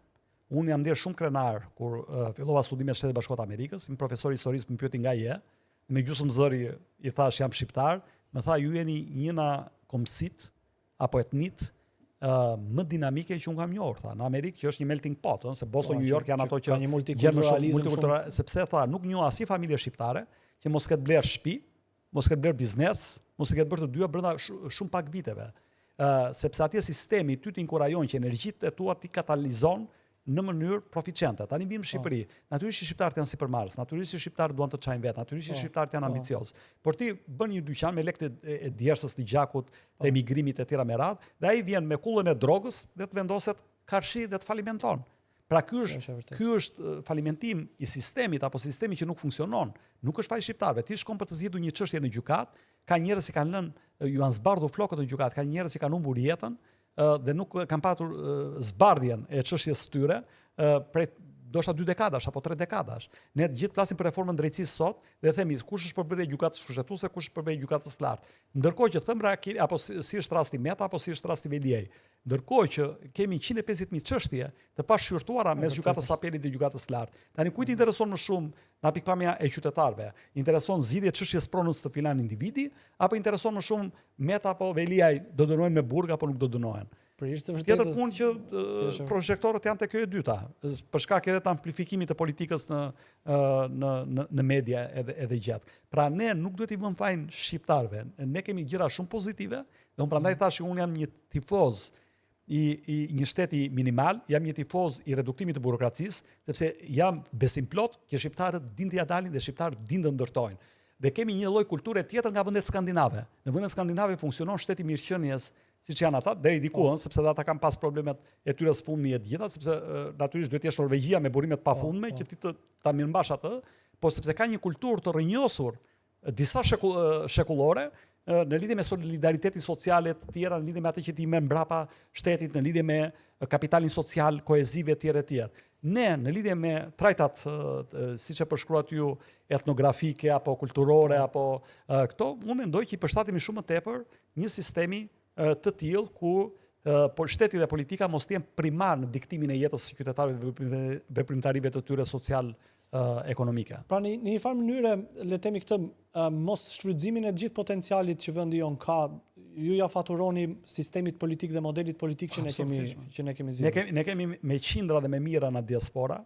Unë jam ndjer shumë krenar kur fillova studimet në Shtetet Bashkuara të Amerikës, një profesor historisë më pyeti nga je, me gjysmë zëri i thash jam shqiptar, më tha ju jeni njëna komsit apo etnit më dinamike që unë kam njohur, tha. Në Amerikë që është një melting pot, se Boston, New York janë ato që kanë një multikulturalizëm, sepse tha nuk njoh asnjë familje shqiptare që mos ketë bler shtëpi, mos ketë bler biznes, mos ketë bërë të dyja brenda shumë pak viteve. Sepse atje sistemi ty të inkurajon që energjitë e tua ti katalizon në mënyrë proficiente. Tani bim në Shqipëri, natyrisht shqiptarët janë sipërmarrës, natyrisht shqiptarët duan të çajnë vet, natyrisht shqiptarët janë ambicioz. Por ti bën një dyqan me lekët e djersës të gjakut, të emigrimit e tjera me radhë, dhe ai vjen me kullën e drogës dhe të vendoset karshi dhe të falimenton. Pra ky është falimentim i sistemit apo sistemi që nuk funksionon, nuk është faj shqiptarëve. Ti shkon për të zgjidhur një çështje në gjykat, ka njerëz që kanë lënë, ju janë zbardhur flokët në gjykat, ka njerëz që kanë humbur jetën dhe nuk kanë patur zbardhjen e çështjes së tyre prej ndoshta 2 dekadash apo 3 dekadash. Ne të gjithë flasim për reformën e drejtësisë sot dhe themi kush është përbërje gjykatës kushtetuese, kush është përbërje gjykatës së lartë. Ndërkohë që thëmbra apo si është rasti Meta apo si është rasti Veliaj. Ndërkohë që kemi 150.000 çështje të pashqyrtuara mes gjykatës së apelit dhe gjykatës së lartë. Tani kujt intereson më shumë nga pikpamja e qytetarëve? Intereson zgjidhja e çështjes pronës të filan individi apo intereson më shumë Meta apo Veliaj do dënohen me burg apo nuk do dënohen? Tjetër punë që projektorët janë te kjo e dyta, për shkak edhe të amplifikimit të politikës në media edhe gjatë. Pra ne nuk duhet i vëmë fajin shqiptarëve. Ne kemi gjëra shumë pozitive, dhe unë prandaj thash që unë jam një tifoz i një shteti minimal, jam një tifoz i reduktimit të burokracisë, sepse jam besim plot që shqiptarët din të ja dalin dhe shqiptarët din të ndërtojnë. Dhe kemi një lloj kulture tjetër nga vendet skandinave. Në vendet skandinave funksionon shteti mirëqenies, siç janë ata, deri diku, sepse ata kanë pas problemet e tyre së fundmi e të gjitha, sepse natyrisht duhet të jesh Norvegjia me burimet pafundme që ti ta mirëmbash atë, por sepse ka një kulturë të rrënjosur disa shekullore në lidhje me solidaritetin sociale të tjera, në lidhje me atë që ti merr mbrapa shtetit, në lidhje me kapitalin social, koezive të tjerë. Ne, në lidhje me trajtat, siç e përshkruat ju, etnografike apo kulturore apo këto, unë mendoj që i përshtatemi shumë më tepër një sistemi të tillë ku por shteti dhe politika mos të jenë primar në diktimin e jetës së qytetarëve dhe veprimtarive të tyre social ekonomike. Pra në një farë mënyre, le të themi këtë, mos shfrytëzimin e gjithë potencialit që vendi jon ka, ju ja faturoni sistemit politik dhe modelit politik që ne kemi zgjedhur. Ne kemi me qindra dhe me mira në diaspora.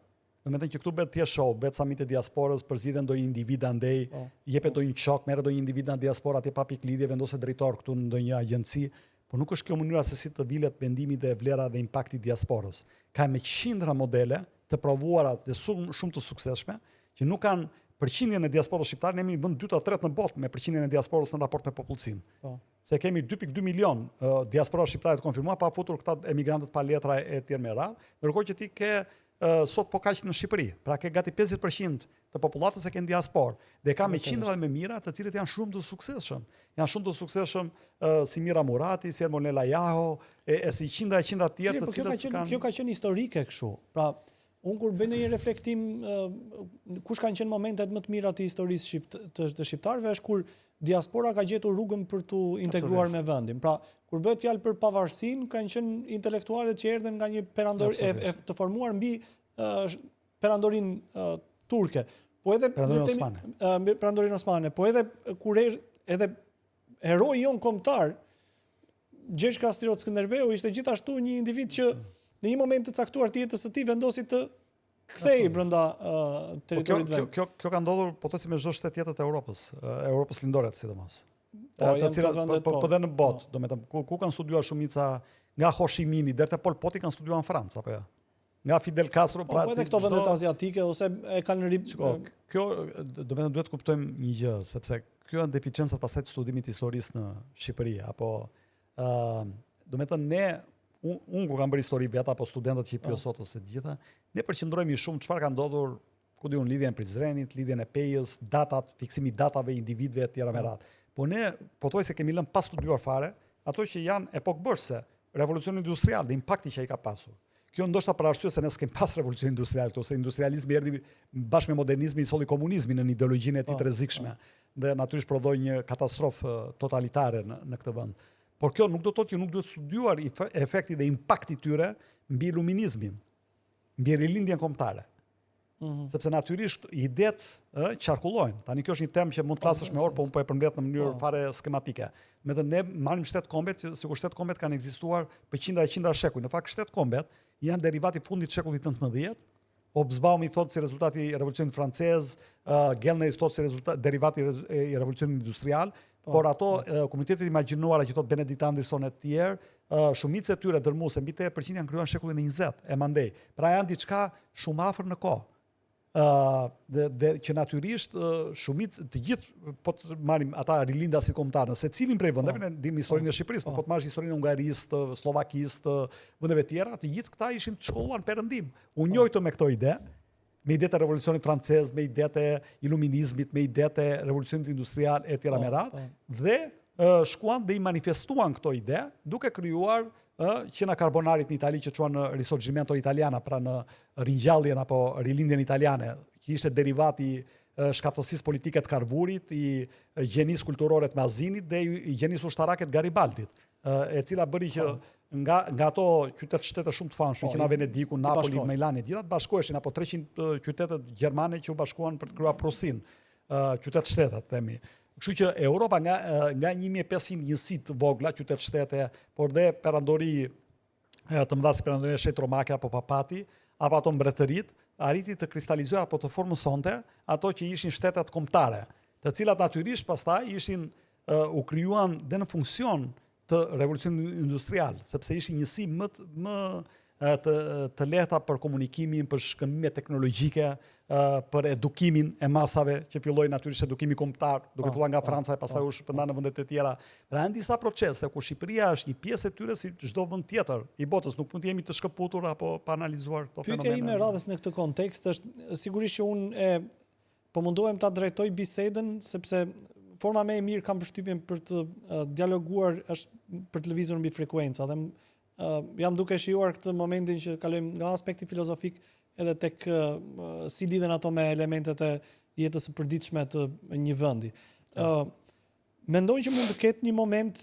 Do të thënë që këtu bëhet thjesht show, bëhet summit e diasporës, përziden ndonjë individ andej, jepet ndonjë çok, merret ndonjë individ në diasporë atje pa pikë lidhje, vendoset drejtor këtu në ndonjë agjenci. Por nuk është kjo mënyra se si të vilet vendimi dhe vlera dhe impakti diasporës. Ka me qindra modele të provuara dhe shumë të suksesshme, që nuk kanë përqindjen e diasporës shqiptare, ne jemi vend 2-3 në botë me përqindjen e diasporës në raport me popullsinë. Se kemi 2.2 milion diaspora shqiptare të konfirmuar, pa futur këta emigrantët pa letra e tjerë me radhë, ndërkohë që ti ke sot po kaq në Shqipëri. Pra ke gati 50% të popullatës e ke në diasporë dhe ka me qindra dhe me mira të cilët janë shumë të suksesshëm. Janë shumë të suksesshëm si Mira Murati, si Ermonela Jaho, si qindra të tjerë të cilët kanë. Kjo ka qenë historike kështu. Pra, unë kur bëj një reflektim kush kanë qenë momentet më të mira të historisë të shqiptarëve është kur diaspora ka gjetur rrugën për t'u integruar me vendin. Pra, kur bëhet fjalë për pavarësinë, kanë qenë intelektualët që erdhen nga një perandori të formuar mbi perandorinë turke. Po edhe perandorinë osmane, po edhe kur edhe heroi jon kombëtar Gjergj Kastriot Skënderbeu ishte gjithashtu një individ që në një moment të caktuar të jetës së tij vendosi të kthehej brenda territorit vet. Kjo ka ndodhur pothuajse me çdo shtet tjetër të Europës lindore sidomos. Po dhe në botë, domethënë ku kanë studiuar shumica nga Ho Chi Minh deri te Pol Poti kanë studiuar në Francë apo jo? Nga Fidel Castro, po edhe këto vendet aziatike ose e kanë kjo domethënë duhet kuptojmë një gjë, sepse kjo janë deficiencat pastaj të studimit të historisë në Shqipëri apo domethënë ne unë kur kam bërë histori vetë apo studentët që i pyet sot ose të gjitha, ne përqendrohemi shumë çfarë ka ndodhur, ku diun lidhjen e Prizrenit, lidhjen e Pejës, datat, fiksimi datave, individëve etj. Me radhë. Po ne pothuajse kemi lënë pa studiuar fare ato që janë epokbërëse, revolucioni industrial dhe impakti që ai ka pasur. Kjo ndoshta për arsye se ne s'kem pas revolucion industrial këtu, se industrializmi erdhi bashkë me modernizmin i solli komunizmin në ideologjinë e tij të rrezikshme dhe natyrisht prodhoi një katastrofë totalitare në këtë vend. Por kjo nuk do të thotë që nuk duhet studiuar efekti dhe impakti tyre mbi iluminizmin, mbi rilindjen kombëtare. Sepse natyrisht idetë qarkullojnë. Tani kjo është një temë që mund të flasësh me orë, po unë po e përmbledh në mënyrë fare skematike. Megjithatë ne marrim shtet kombet, sikur shtet kombet kanë ekzistuar për qindra shekuj. Në fakt shtet kombet janë derivati fundit të shekullit 19. Hobsbawm i thotë si rezultati i revolucionit francez, Gellner i thotë si derivati i revolucionit industrial, por ato komunitetet imagjinuara që thotë Benedict Anderson e tjerë, shumica e tyre dërmuese mbi 80% janë krijuar në shekullin e 20 e mandej. Pra janë diçka shumë afër në kohë. Dhe që natyrisht shumicë të gjithë po të marrim ata rilindasit kombëtar në secilin prej vendeve, ne dimë historinë e Shqipërisë, po të marrësh historinë e Hungarisë, të Slovakisë, të vendeve tjera, të gjithë këta ishin të shkolluar në perëndim. U njohitën me këto ide, me idetë e revolucionit francez, me idetë e iluminizmit, me idetë e revolucionit industrial e tjera me radhë, dhe shkuan dhe i manifestuan këto ide, duke krijuar qena karbonarit në Itali që quan në risorgimento italiana, pra në ringjalljen apo rilindjen italiane, që ishte derivati shkatësisë politike të Karvurit, i gjenisë kulturore të Mazinit dhe i gjenisë ushtarake të Garibaldit, e cila bëri që nga ato qytet-shtete shumë të famshme, që na Venediku, Napoli, Milani, gjitha të bashkoheshin apo 300 qytetet gjermane që u bashkuan për të krijuar Prusin, qytet-shtetet themi. Kështu që Europa nga 1500 njësi të vogla, qytet-shtete, por dhe perandori të mëdha si perandoria Shqip-Romake apo Papati, apo ato mbretërit, arriti të kristalizojë apo të formësonte ato që ishin shtetet kombëtare, të cilat natyrisht pastaj ishin u krijuan dhe në funksion të revolucionit industrial, sepse ishin njësi më të lehta për komunikimin, për shkëmbime teknologjike, për edukimin e masave, që filloi natyrisht edukimi kombëtar, duke filluar nga Franca e pastaj u shpërnda në vendet e tjera. Pra janë disa procese ku Shqipëria është një pjesë e tyre si çdo vend tjetër i botës, nuk mund të jemi të shkëputur apo pa analizuar këto fenomene. Pyetja ime radhës në këtë kontekst është sigurisht që unë po mundohem ta drejtoj bisedën sepse forma më e mirë kam përshtypjen për të dialoguar është për të lëvizur mbi frekuenca dhe jam duke shijuar këtë momentin që kalojmë nga aspekti filozofik edhe tek si lidhen ato me elementet e jetës së përditshme të një vendi. Mendoj që mund të ketë një moment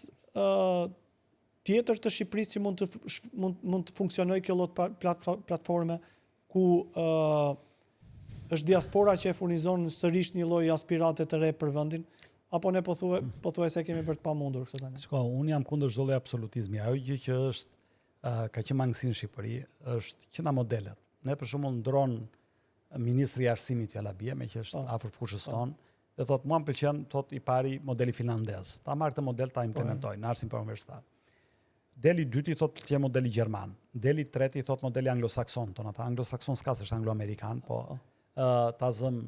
tjetër të Shqipërisë që mund të funksionojë kjo lloj platforme ku është diaspora që e furnizon sërish një lloj aspirate të re për vendin, apo ne pothuajse kemi për të pamundur këtë tani. Shko, unë jam kundër çdo lloj absolutizmi. Ajo gjë që është ka qenë mangësi në Shqipëri është që na modelet. Ne për shembull ndron ministri i arsimit Jalabia, me që është afër fushës tonë, dhe thotë mua m'pëlqen i pari modeli finlandez. Ta marrë këtë model ta implementoj në arsim përuniversitar. Deli dyti thotë që modeli gjerman. Deli treti thotë modeli anglosakson, ata anglosakson s'ka se është angloamerikan, po ta zëm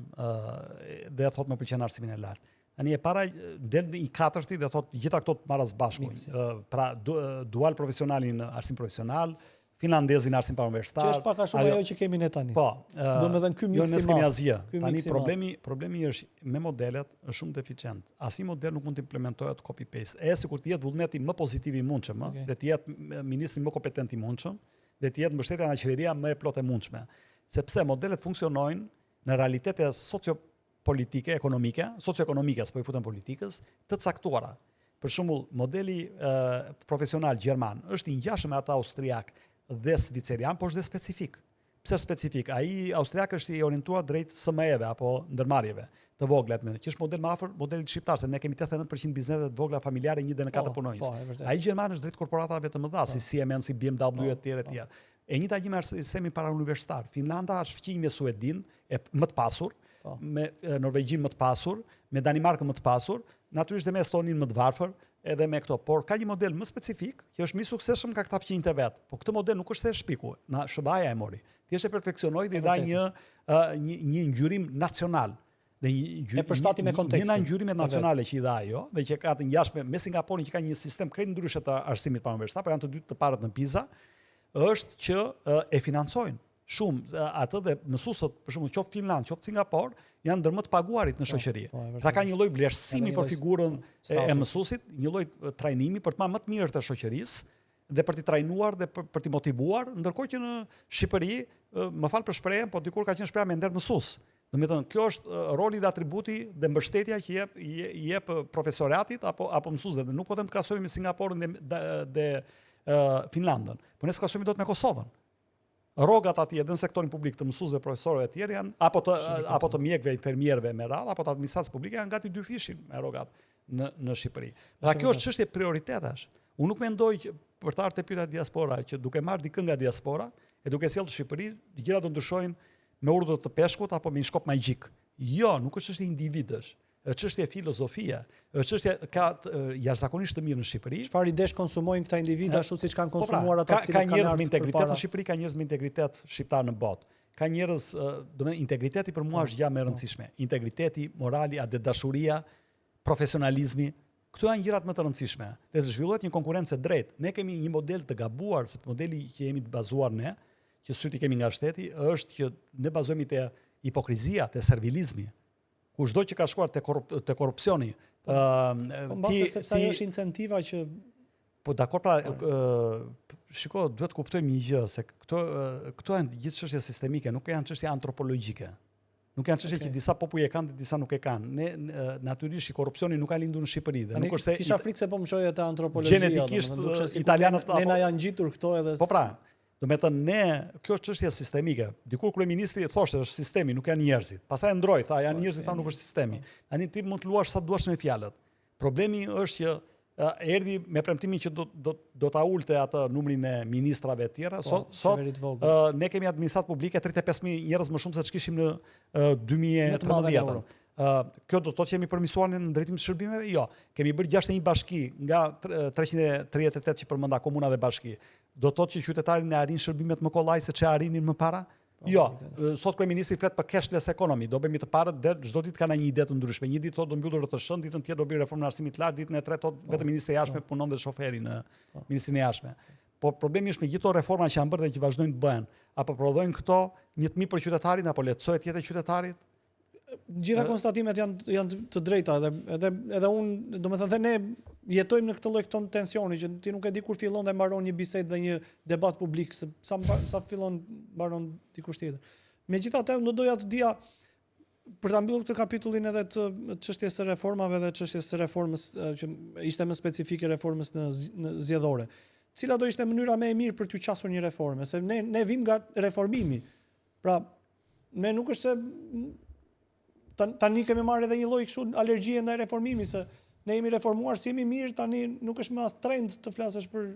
dhe thotë më pëlqen arsimin e lartë. Tani e para del i katërti dhe thotë gjitha këto të marrë së bashku. Pra dual profesionalin në arsim profesional, finlandezin në arsim përuniversitar. Që është pak a shumë ajo që kemi ne tani. Po, domethënë ky mix i madh. Tani problemi është me modelet është shumë deficient. Asnjë model nuk mund të implementohet copy paste. Sikur të jetë vullneti më pozitiv i mundshëm, dhe të jetë ministri më kompetent i mundshëm, dhe të jetë mbështetja nga qeveria më e plotë e mundshme. Sepse modelet funksionojnë në realitete sociopolitike, socioekonomike, s'po i futen politikës, të caktuara. Për shembull, modeli profesional gjerman është i ngjashëm me ata austriak dhe zvicerian, por është dhe specifik. Pse specifik? Ai austriak është i orientuar drejt SME-ve apo ndërmarrjeve të vogla, që është model më afër modelit shqiptar, se ne kemi 89% biznese të vogla familjare, 1 deri në 4 punonjës. Ai gjerman është drejt korporatave të mëdha, si Siemens, si BMW etj etj. E njëjta gjë me arsimin para universitar. Finlanda është fqinj me Suedin, më të pasur, me Norvegjin më të pasur, me Danimarkën më të pasur, natyrisht dhe me Estonin më të varfër, edhe me këto. Por ka një model më specifik, që është më i suksesshëm nga këta fqinjtë e vet. Po këtë model nuk është se e shpiku, na SBA-ja e mori. Thjesht e perfeksionoi dhe i dha një ngjyrim nacional. E përshtati me kontekstin. Një ngjyrime nacionale që i dha ajo, dhe që ka të ngjashme me Singaporin, që ka një sistem krejt ndryshe të arsimit përuniversitar, por janë të dy të parët në PISA, është që e financojnë shumë atë dhe mësuesët, për shembull, qoftë Finland, qoftë Singapur, janë ndër më të paguarit në shoqëri. Pra ka një lloj vlerësimi për figurën e mësuesit, një lloj trajnimi për të marrë më të mirë të shoqërisë dhe për t'i trajnuar dhe për t'i motivuar, ndërkohë që në Shqipëri, më fal për shprehjen, po dikur ka qenë shpreha me nder mësues. Domethënë, kjo është roli dhe atributi dhe mbështetja që i jep profesoratit apo mësuesve, dhe nuk po them të krahasojmë me Singaporin dhe Finlandën, por ne s'krahasojmë dot me Kosovën. Rrogat atje edhe në sektorin publik të mësuesve, profesorëve të tjerë janë apo të mjekëve, infermierëve me radhë, apo të administratës publike janë gati 2 fishin me rrogat në Shqipëri. Pra kjo është çështje prioritetash. Unë nuk mendoj që për të ardhur te pyetja diaspora që duke marrë dikë nga diaspora e duke sjellë në Shqipëri, gjërat do ndryshojnë me urdhër të peshkut apo me një shkop magjik. Jo, nuk është çështje individësh. Është çështje filozofie, është çështje ka jashtëzakonisht të mirë në Shqipëri. Çfarë idesh konsumojnë këta individë ashtu siç kanë konsumuar ata që kanë njerëz me integritet në Shqipëri, ka njerëz me integritet shqiptar në botë. Ka njerëz, domethënë integriteti për mua është gjë më e rëndësishme. Integriteti, morali, dashuria, profesionalizmi, këto janë gjërat më të rëndësishme. Dhe të zhvillohet një konkurrencë drejtë. Ne kemi një model të gabuar, se modeli që jemi të bazuar ne, që syti kemi nga shteti, është që ne bazohemi te hipokrizia, te servilizmi. Kushdo që ka shkuar te korrupsioni, mbase sepse ajo është incentiva që po dakor, pra shiko, duhet të kuptojmë një gjë, se këto janë gjithë çështje sistemike, nuk janë çështje antropologjike. Nuk janë çështje që disa popull e kanë dhe disa nuk e kanë. Ne natyrisht korrupsioni nuk ka lindur në Shqipëri dhe nuk është se kisha frikë se po më shohë te antropologjia. Gjenetikisht italianët ne na janë ngjitur këto edhe. Po pra, do me thënë ne, kjo është çështje sistemike. Dikur kryeministri thoshte është sistemi, nuk janë njerëzit. Pastaj ndroi, tha janë njerëzit, ta nuk është sistemi. Tani ti mund të luash sa duash me fjalët. Problemi është që erdhi me premtimin që do ta ulte atë numrin e ministrave të tjera. Sot ne kemi administratë publike 35.000 njerëz më shumë se ç'kishim në 2013. Kjo do të thotë që jemi përmirësuar në drejtim të shërbimeve? Jo. Kemi bërë 61 bashki nga 338 që përmenda komuna dhe bashki. Do të thotë që qytetarin e arrin shërbimet më kollaj se ç'e arrinin më para? Jo. Sot kryeministri flet për cashless economy, do bëjmë të parët dhe çdo ditë kanë një ide të ndryshme. Një ditë thotë do mbyllur RTS-n, ditën tjetër do bëj reformën e arsimit të lartë, ditën e tretë thotë vetëm ministri i jashtme punon dhe shoferi në ministrinë e jashtme. Po problemi është me gjithë ato reforma që janë bërë dhe që vazhdojnë të bëhen, apo prodhojnë këto një të mirë për qytetarin apo lehtësohet jeta e qytetarit? gjitha konstatimet janë të drejta edhe unë, domethënë dhe ne jetojmë në këtë lloj tensioni që ti nuk e di kur fillon dhe mbaron një bisedë dhe një debat publik, sa fillon mbaron dikush tjetër. Megjithatë, unë doja të dija për ta mbyllur këtë kapitullin edhe të çështjes së reformave dhe çështjes së reformës që ishte më specifike reformës në zgjedhore. Cila do ishte mënyra më e mirë për t'u qasur një reforme, se ne vim nga reformimi. Pra, ne nuk është se tani kemi marrë edhe një lloj kështu alergjie ndaj reformimit, se ne jemi reformuar, si jemi mirë, tani nuk është më as trend të flasësh për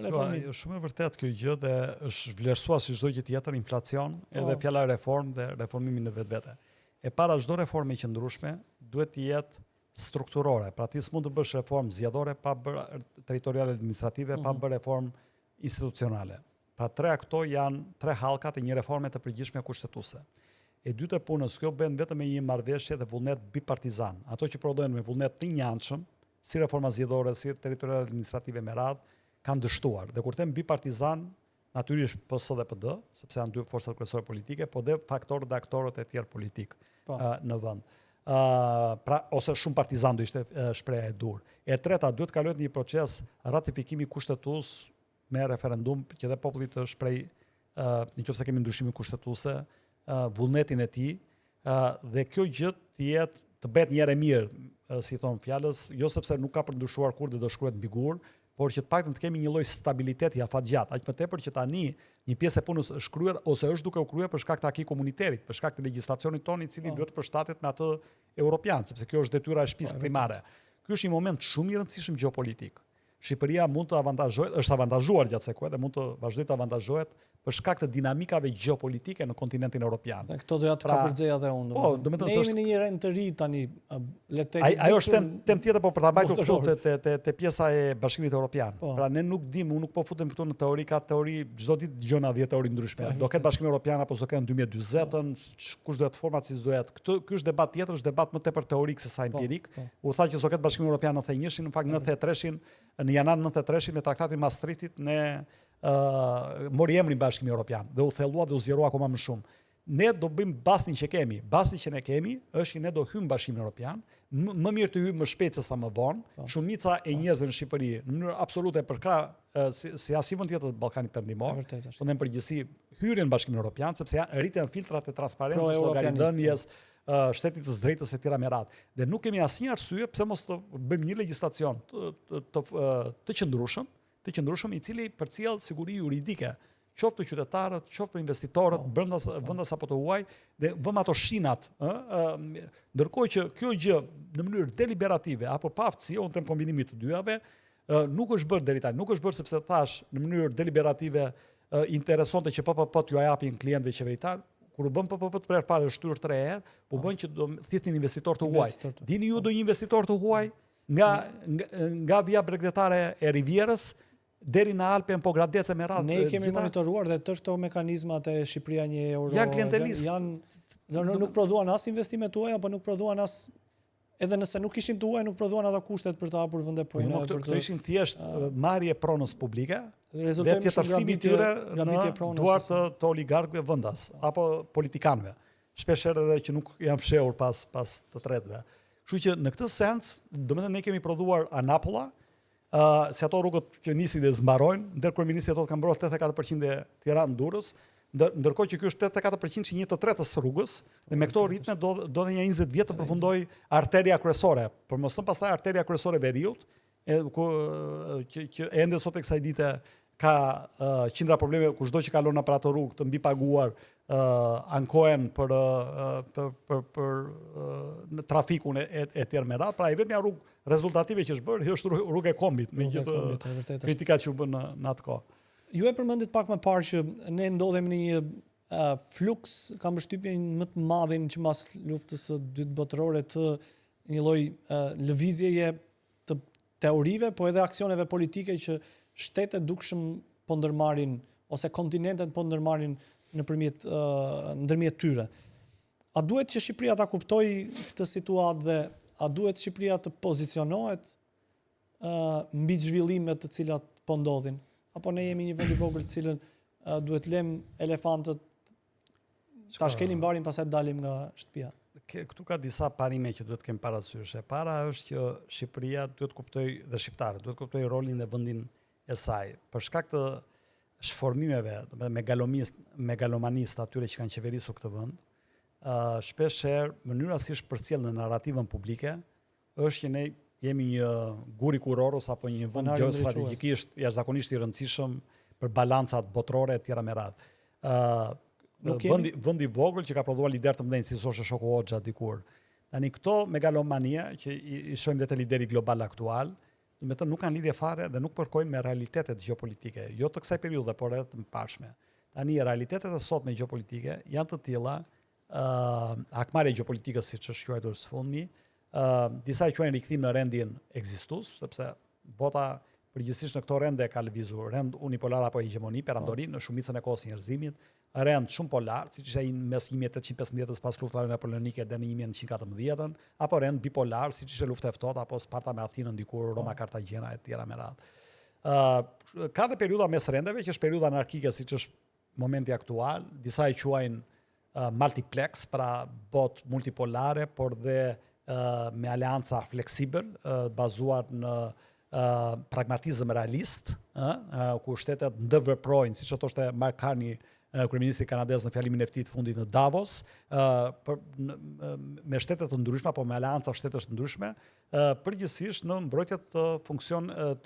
reformim. Është shumë e vërtet kjo gjë dhe është vlerësuar si çdo gjë tjetër, inflacion, edhe fjala reform dhe reformimi në vetvete. E para çdo reforme e qëndrueshme duhet të jetë strukturore. Pra ti s'mund të bësh reformë zgjedhore pa bërë territoriale administrative, pa bërë reformë institucionale. Pra këto janë tre hallkat e një reforme të përgjithshme kushtetuese. E dyta e punës, kjo bën vetëm me një marrëveshje dhe vullnet bipartizan. Ato që prodhojnë me vullnet të njëanshëm, si reforma zgjedhore, si territoriale administrative me radhë, kanë dështuar. Dhe kur them bipartizan, natyrisht PS dhe PD, sepse janë dy forcat kryesore politike, po dhe faktorët dhe aktorët e tjerë politik në vend. Pra, ose shumë partizan do ishte shpreha e dur. E treta, duhet kalohet një proces ratifikimi kushtetues me referendum që dhe populli të shpreh, nëse kemi ndryshimin kushtetuese, vullnetin e tij, dhe kjo gjë të bëhet një herë e mirë, si thon fjalës, jo sepse nuk ka për ndryshuar kur do shkruhet mbi gur, por që të paktën të kemi një lloj stabiliteti afatgjat, aq më tepër që tani një pjesë e punës është kryer ose është duke u kryer për shkak të akik komuniterit, për shkak të legjislacionit tonë i cili duhet të përshtatet me atë europian, sepse kjo është detyra e shtëpisë primare. Ky është një moment shumë i rëndësishëm gjeopolitik. Shqipëria mund të avantazhohet, është avantazhuar gjatë kësaj dhe mund të vazhdojë të avantazhohet për shkak të dinamikave gjeopolitike në kontinentin evropian. Këto doja të kapërxeja edhe unë. Po, domethënë ne jemi në një rend të ri tani, le të themi. Ajo është tem tjetër, po për ta mbajtur këtu te pjesa e Bashkimit Evropian. Pra ne nuk dim, unë nuk po futem këtu në teori, ka teori çdo ditë dëgjona 10 teori ndryshme. Do ketë Bashkimi Evropian apo s'do ketë në 2040-ën, kush do të format si do jetë. Ky është debat tjetër, është debat më tepër teorik se sa empirik. U tha që s'do ketë Bashkimi Evropian në 91-shin, në fakt 93-shin, në janar 93-shin me traktatin Maastrichtit ne mori emrin Bashkimi Evropian dhe u thellua dhe u zgjerua akoma më shumë. Ne do bëjmë bastin që kemi. Basti që ne kemi është që ne do hyjmë Bashkimin Evropian, më mirë të hyjmë më shpejt se sa më vonë. Shumica e njerëzve në Shqipëri në mënyrë absolute përkrah si asnjë vend tjetër të Ballkanit Perëndimor, po në përgjithësi hyrjen në Bashkimin Evropian sepse rriten filtrat e transparencës, llogaridhënies, shtetit të drejtës e tjera me radhë. Dhe nuk kemi asnjë arsye pse mos të bëjmë një legjislacion të qëndrueshëm i cili përcjell siguri juridike, qoftë për qytetarët, qoftë për investitorët, brenda vendas apo të huaj, dhe vëmë ato shinat, ndërkohë që kjo gjë në mënyrë deliberative apo pa aftësi, unë them kombinimit të dyjave, nuk është bërë deri tani, nuk është bërë sepse thash në mënyrë deliberative interesonte që PPP t'ju japin klientëve qeveritar. Kur u bën PPP të parë është shtyr 3 herë, u bën që do thithnin investitor të huaj. Dini ju do një investitor të huaj nga via bregdetare e Rivierës deri në Alpen, po Gradece me radhë. Ne kemi monitoruar dhe të këto mekanizmat e Shqipëria 1 euro. Janë klientelistë. Nuk prodhuan as investimet tuaja, apo nuk prodhuan as, edhe nëse nuk ishin tuaj, nuk prodhuan ato kushtet për të hapur vende pune. Këto ishin thjesht marrje pronës publike dhe rezultojmë tjetërsimi tyre në duart të oligarkëve vendas apo politikanëve. Shpesh edhe që nuk janë fshehur pas të tretëve. Kështu që në këtë sens, domethënë ne kemi prodhuar anapolla, se ato rrugët që nisin dhe zmbarojnë, ndër kryeministri ato kanë mbrojtur 84% e Tiranë-Durrës, ndërkohë që ky është 84% që 1/3 rrugës, dhe me këto ritme do dhe një 20 vjet të përfundoj arteria kryesore, por mos pastaj arteria kryesore e Veriut, që ende sot e kësaj dite ka qindra probleme, kushdo që kalon për ato rrugë të mbi paguar, ankohen për në trafikun e tjerë me radhë, pra e vetmja rrugë rezultative që është bërë është rrugë e kombit, me gjithë kritikat që u bën në atë kohë. Ju e përmendit pak më parë që ne ndodhemi në një fluks, kam përshtypjen më të madhin që mas luftës së dytë botërore të një lloj lëvizjeje të teorive, po edhe aksioneve politike që shtetet dukshëm po ndërmarrin ose kontinentet po ndërmarrin ndërmjet tyre. A duhet që Shqipëria ta kuptojë këtë situatë dhe a duhet Shqipëria të pozicionohet mbi zhvillimet të cilat po ndodhin? Apo ne jemi një vend i vogël të cilën duhet lëm elefantët ta shkelim barin pastaj dalim nga shtëpia? këtu ka disa parime që duhet kemi parasysh. E para është që Shqipëria duhet kuptoj dhe shqiptarët duhet kuptoj rolin dhe vendin e saj. Për shkak të shformimeve, megalomanisë atyre që kanë qeverisur këtë vend, shpesh herë mënyra si është përcjell në narrativën publike është që ne jemi një guri kurorus apo një vend geostrategjikisht jashtëzakonisht i rëndësishëm për balancat botërore e tjera me radhë. Vendi vogël që ka prodhuar lider të mëdhenj si Soshe Shoku Hoxha dikur. Tani këto megalomania që i shohim dhe te lideri global aktual, do të thënë nuk kanë lidhje fare dhe nuk përkojnë me realitetet gjeopolitike, jo të kësaj periudhe, por edhe të mëparshme. Tani realitetet e sotme gjeopolitike janë të tilla, hakmarrja gjeopolitikës siç është quajtur së fundmi, disa e quajnë rikthim në rendin ekzistus, sepse bota përgjithsisht në këto rende ka lëvizur rend unipolar apo hegemoni, perandori në shumicën e kohës së njerëzimit, rend shumë polar, siç ishte mes 1815 pas luftave napoleonike deri në 1914, apo rend bipolar, siç ishte lufta e ftohtë apo Sparta me Athinën dikur, Roma Cartagena e tjera me radhë. Ka dhe periudha mes rendeve që është periudha anarkike siç është momenti aktual, disa e quajnë multiplex, pra botë multipolare, por dhe me aleanca fleksibël, bazuar në pragmatizëm realist, ku shtetet ndërveprojnë, siç e thoshte Mark Carney, kryeministri kanadez në fjalimin e tij të fundit në Davos, me shtete të ndryshme apo me aleanca shtetesh të ndryshme, përgjithsisht në mbrojtje të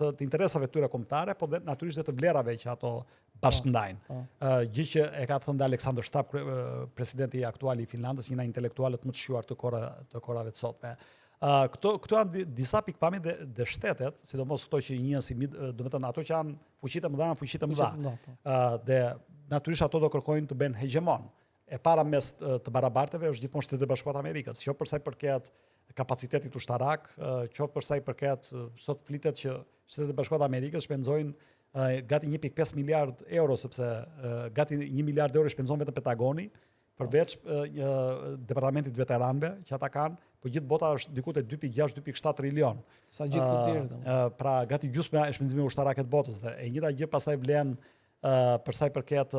të interesave tyre kombëtare, po dhe natyrisht dhe të vlerave që ato bashkëndajnë. Gjë që e ka thënë Alexander Stubb, presidenti aktual i Finlandës, një nga intelektualët më të shquar të kohërave të sotme. Këto janë disa pikpamje dhe shtetet, sidomos këto që njihen si do të thënë ato që janë fuqitë më dha, fuqitë më dha. Dhe natyrisht ato do kërkojnë të bëhen hegemon. E para mes të barabarteve është gjithmonë Shtetet e Bashkuara të Amerikës, qoftë për sa i përket kapacitetit ushtarak, qoftë për sa i përket sot flitet që Shtetet e Bashkuara të Amerikës shpenzojnë gati 1.5 miliard euro, sepse gati 1 miliard euro shpenzon vetëm Pentagoni, përveç departamentit veteranëve që ata kanë, po gjithë bota është diku te 2.6-2.7 trilion. Sa gjithë këtyre. Pra gati gjysma e shpenzimeve ushtarake të botës. Dhe e njëjta gjë pastaj vlen për sa i përket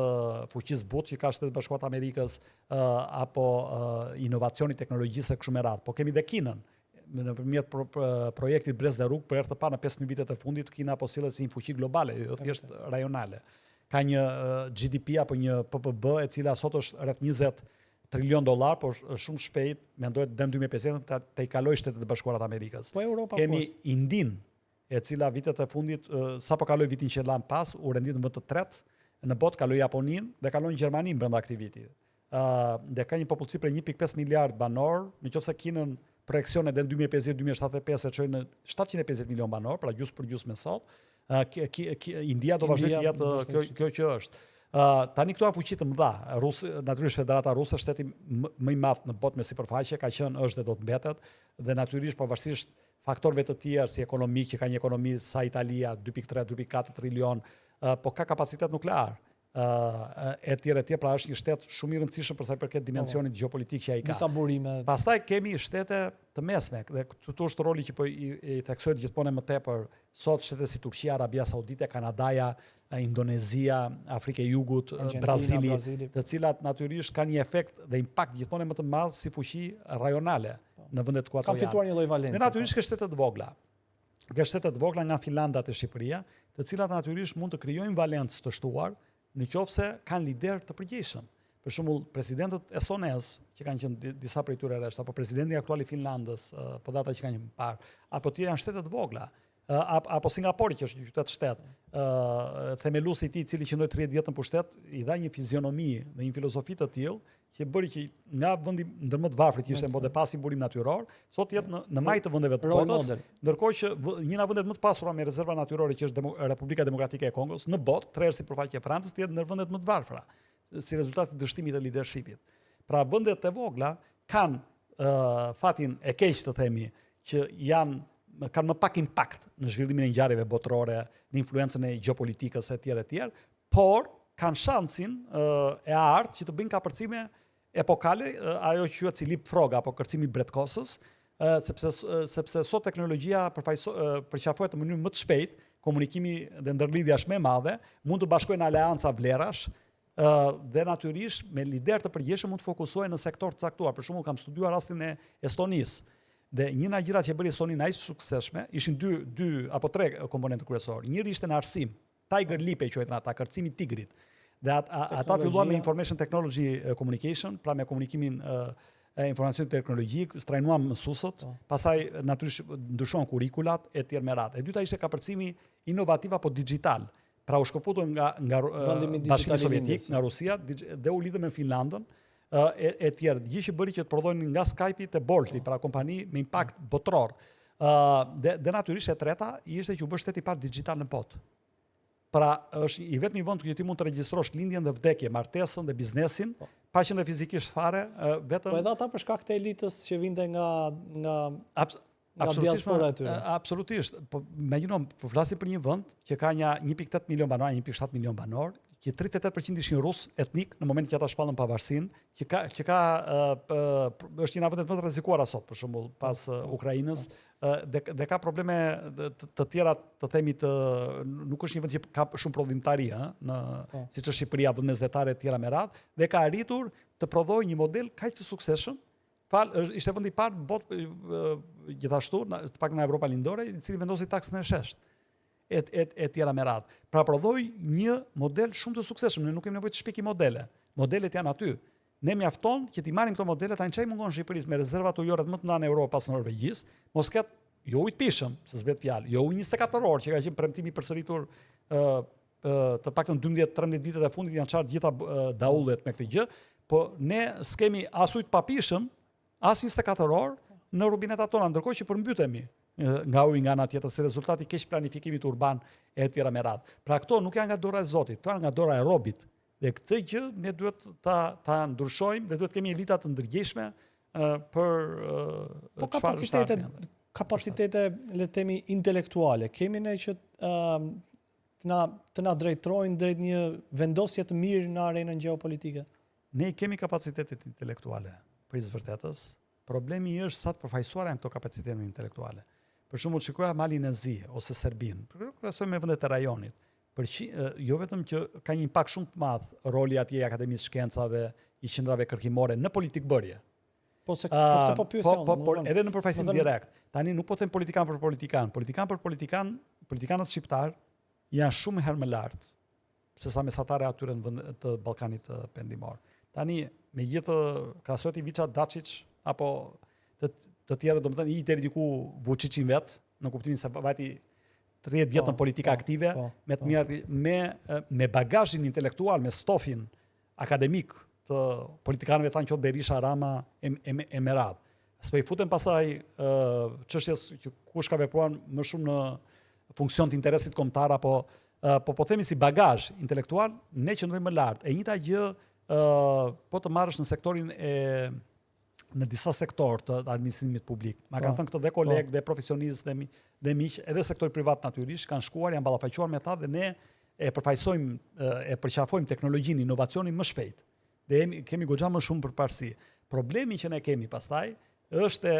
fuqisë butë që ka Shtetet e Bashkuara të Amerikës apo inovacioni teknologjisë kështu me radhë. Po kemi dhe Kinën. Nëpërmjet projektit Brez dhe Rrugë, për herë të parë në 15 vitet e fundit, Kina po sillet si një fuqi globale, jo thjesht rajonale. Ka një GDP apo një PPB e cila sot është rreth 20 trilion dollar, por shumë shpejt mendohet deri në 2050 të i kalojë Shtetet e Bashkuara të Amerikës. Po Europa kemi Indin, e cila vitet e fundit sapo kaloi vitin që lan pas, u rendit në vend të tretë në botë, kaloi Japoninë dhe kaloi Gjermaninë brenda këtij viti. Dhe ka një popullsi prej 1.5 miliard banor, nëse Kinën projeksione deri në 2050-2075 e çojnë në 750 milion banor, pra gjysmë për gjysmë me sot. India do vazhdoj të jetë kjo që është. Tani këto janë fuqi të mëdha. Natyrisht Federata Ruse, shteti më i madh në botë me sipërfaqe, ka qenë, është dhe do të mbetet, dhe natyrisht pavarësisht faktorëve të tjerë si ekonomik, që ka një ekonomi sa Italia, 2.3-2.4 trilion, po ka kapacitet nuklear. E tjerë, pra është një shtet shumë i rëndësishëm për sa i përket dimensionit gjeopolitik që ai ka. Disa burime. Pastaj kemi shtete të mesme, dhe këtu është roli që po i theksohet gjithmonë më tepër sot, shtete si Turqia, Arabia Saudite, Kanadaja, Indonezia, Afrika e Jugut, Brazili, të cilat natyrisht kanë një efekt dhe impakt gjithmonë më të madh si fuqi rajonale në vendet ku ato janë. Kanë fituar një lloj valencë. Dhe natyrisht ka shtete të vogla. Ka shtete të vogla nga Finlanda te Shqipëria, të cilat natyrisht mund të krijojnë valencë të shtuar nëse kanë lider të përgjegjshëm. Për shembull, presidentët estonez, që kanë qenë disa prej tyre rresht, apo presidenti aktual i Finlandës, po data që kanë qenë më parë, apo tjerë janë shtete të vogla. Apo Singapori, që është një qytet shtet, themeluesi i tij, i cili qëndroi 30 vjet në pushtet, i dha një fizionomi dhe një filozofi të tillë që bëri që nga vendi ndër më të varfrit që ishte në botë pas një burim natyror, sot jetë në majtë të vendeve të botës, ndërkohë që një nga vendet më të pasura me rezerva natyrore që është Republika Demokratike e Kongos në botë, 3 herë sipërfaqe e Francës, jetë ndër vendet më të varfra, si rezultat të dështimit të leadershipit. Pra vendet e vogla kanë fatin e keq të themi që kanë më pak impakt në zhvillimin e ngjarjeve botërore, në influencën e gjeopolitikës e tjerë, por kanë shansin e artë që të bëjnë kapërcime epokale, ajo që quhet si leapfrog apo kërcimi bretkosës, sepse sot teknologjia përqafohet në mënyrë më të shpejtë, komunikimi dhe ndërlidhja është më e madhe, mund të bashkojnë aleanca vlerash, dhe natyrisht me lider të përgjithshëm mund të fokusohen në sektor të caktuar. Për shembull, kam studiuar rastin e Estonisë. Dhe një nga gjërat që bëri Estoninë aq suksesshme, ishin dy apo tre komponentë kryesorë. Njëri ishte në arsim, Tiger Leap e quajtën ata, kërcimi i tigrit. Dhe ata filluan me information technology communication, pra me komunikimin e informacionit teknologjik, trajnuan mësuesët, pastaj natyrisht ndryshuan kurrikulat e tjerë me radhë. E dyta ishte kapërcimi inovativ apo digital. Pra u shkëputur nga Bashkimi Sovjetik, nga Rusia, dhe u lidhën me Finlandën, e tjerë. Gjithë që bëri që të prodhojnë nga Skype te Bolti, pra kompani me impakt botror. Dhe natyrisht e treta ishte që u bë shteti i parë digital në botë. Pra është i vetmi vend ku ti mund të regjistrosh lindjen dhe vdekje, martesën dhe biznesin, pa qenë fizikisht fare, vetëm. Po edhe ata për shkak të elitës që vinte nga diaspora e tyre. Absolutisht. Po imagjino, po flasim për një vend që ka një 1.8 milion banor, 1.7 milion banor, që 38% ishin rus etnik në momentin që ata shpallën pavarësinë, që është një nga vendet më të rrezikuara sot, për shembull, pas Ukrainës, dhe ka probleme të tjera, të themi nuk është një vend që ka shumë prodhimtari, siç është Shqipëria, vend mesdhetare e tjera me radhë, dhe ka arritur të prodhojë një model kaq të suksesshëm. Ishte vendi i parë në botë gjithashtu, të pak në Evropa Lindore, i cili vendosi taksën e sheshtë. E tjera me radhë. Pra prodhoi një model shumë të suksesshëm, ne nuk kemi nevojë të shpjekim modele. Modelet janë aty. Ne mjafton që ti marrim këto modele tani çaj mungon Shqipërisë me rezervat ujore më të nda në Europë pas Norvegjisë, mos ketë jo ujë të pishëm, se s'bet fjalë, jo ujë 24 orë që ka qenë premtimi i përsëritur të paktën 12-13 ditët e fundit janë çarë gjitha daullet me këtë gjë, po ne s'kemi as ujë të papishëm, as 24 orë në rubinetat tona, ndërkohë që përmbytemi nga ujë nga ana tjetër, se rezultati i keq planifikimit urban e tjera me radhë. Pra këto nuk janë nga dora e Zotit, këto janë nga dora e robit. Dhe këtë gjë ne duhet ta ndryshojmë dhe duhet kemi elita të ndërgjegjshme për kapacitete le të themi intelektuale. Kemi ne që të na drejtojnë drejt një vendosje të mirë në arenën gjeopolitike. Ne kemi kapacitetet intelektuale, për vërtetës. Problemi është sa të përfaqësuara janë këto kapacitete intelektuale. Për shembull, shikoja Malin e Zi ose Serbinë, krahasoj me vendet e rajonit. Jo vetëm që ka një impakt shumë të madh roli atje i Akademisë Shkencave, i qendrave kërkimore në politikbërje. Po këtë po pyesin. Po edhe në përfaqësim direkt. Tani nuk po them politikan për politikan. Politikan për politikan, politikanët shqiptar janë shumë herë më lart se sa mesatarë atyre në vend të Ballkanit Perëndimor. Tani megjithë krahasohet Ivica Dačić apo të tjerë, domethënë i deri diku Vučićin vet, në kuptimin se vajti 30 vjet në politikë aktive, me bagazhin intelektual, me stofin akademik të politikanëve tanë që Berisha, Rama e me radhë. S'po i futen pasaj çështjes që kush ka vepruar më shumë në funksion të interesit kombëtar apo po themi si bagazh intelektual, ne qëndrojmë më lart. E njëjta gjë po të marrësh në sektorin në disa sektor të administrimit publik. Ma kanë thënë këto dhe kolegë, dhe profesionistë, dhe miq, edhe sektori privat natyrisht, kanë shkuar, janë ballafaqohuar me ta dhe ne e përfaqësojmë, e përqafojmë teknologjinë, inovacionin më shpejt. Dhe kemi goxha më shumë përparësi. Problemi që ne kemi pastaj është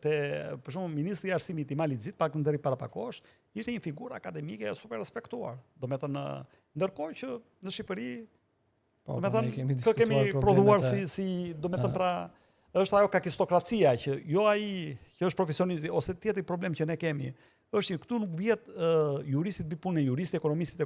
për shembull ministri i arsimit i Malit Zit, pak ndër para pak kohësh, ishte një figurë akademike super respektuar. Domethënë, ndërkohë që në Shqipëri, domethënë, kë kemi prodhuar si domethënë pra është ajo kakistokracia që jo ai që është profesionist ose tjetri problem që ne kemi është që këtu nuk vjet juristit bëj punën e juristit, ekonomistit,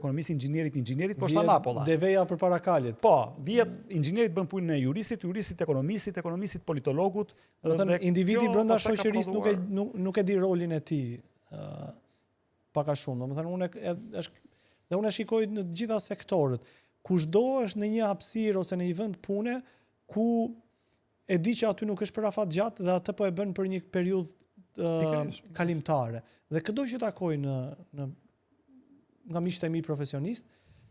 inxhinierit, po është anapolla. Deveja përpara kalit. Po, vjet inxhinierit bën punën e juristit, ekonomistit, politologut. Domethënë individi brenda shoqërisë nuk e di rolin e tij pak a shumë. Domethënë unë shikoj në të gjitha sektorët. Kushdo është në një hapësirë ose në një vend pune ku e di që aty nuk është për afat gjatë dhe atë po e bën për një periudhë kalimtare. Dhe çdo që takoj nga miqtë e mi profesionist,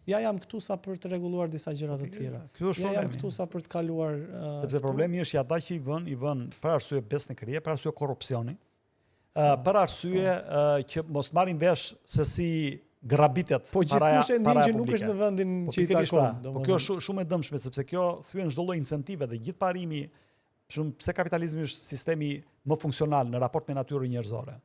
ja jam këtu sa për të rregulluar disa gjëra të tjera. Ja jam këtu sa për të kaluar. Sepse problemi është që ata që i vën për arsye besnikërie, për arsye korrupsioni, për arsye që mos marrin vesh se si grabitet po gjithkush e ndin që nuk është në vendin që i takon. Po kjo është shumë e dëmshme sepse kjo thyen çdo lloj incentive dhe gjithë parimi, pse kapitalizmi është sistemi më funksional në raport me natyrën njerëzore.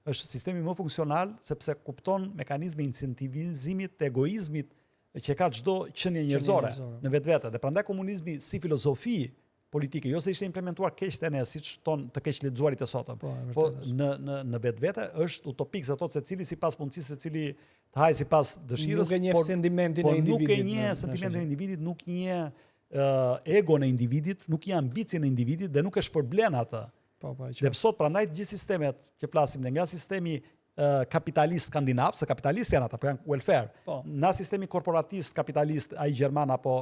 Është sistemi më funksional sepse kupton mekanizme incentivizimit të egoizmit që ka çdo qenie njerëzore në vetvete. Dhe prandaj komunizmi si filozofi politike, jo se ishte implementuar keq te ne, siç thon të keq lexuarit e sotëm. Po në vetvete është utopik, se thotë secili sipas mundësisë, secili të hajë sipas dëshirës. Nuk e njeh sentimentin e individit. Nuk e njeh sentimentin e individit, nuk njeh egon e individit, nuk njeh ambicien e individit dhe nuk e shpërblen atë. Dhe sot prandaj gjithë sistemet që flasim nga sistemi kapitalist skandinav, se kapitalist janë ata, po janë welfare. Na sistemi korporatist kapitalist ai gjerman apo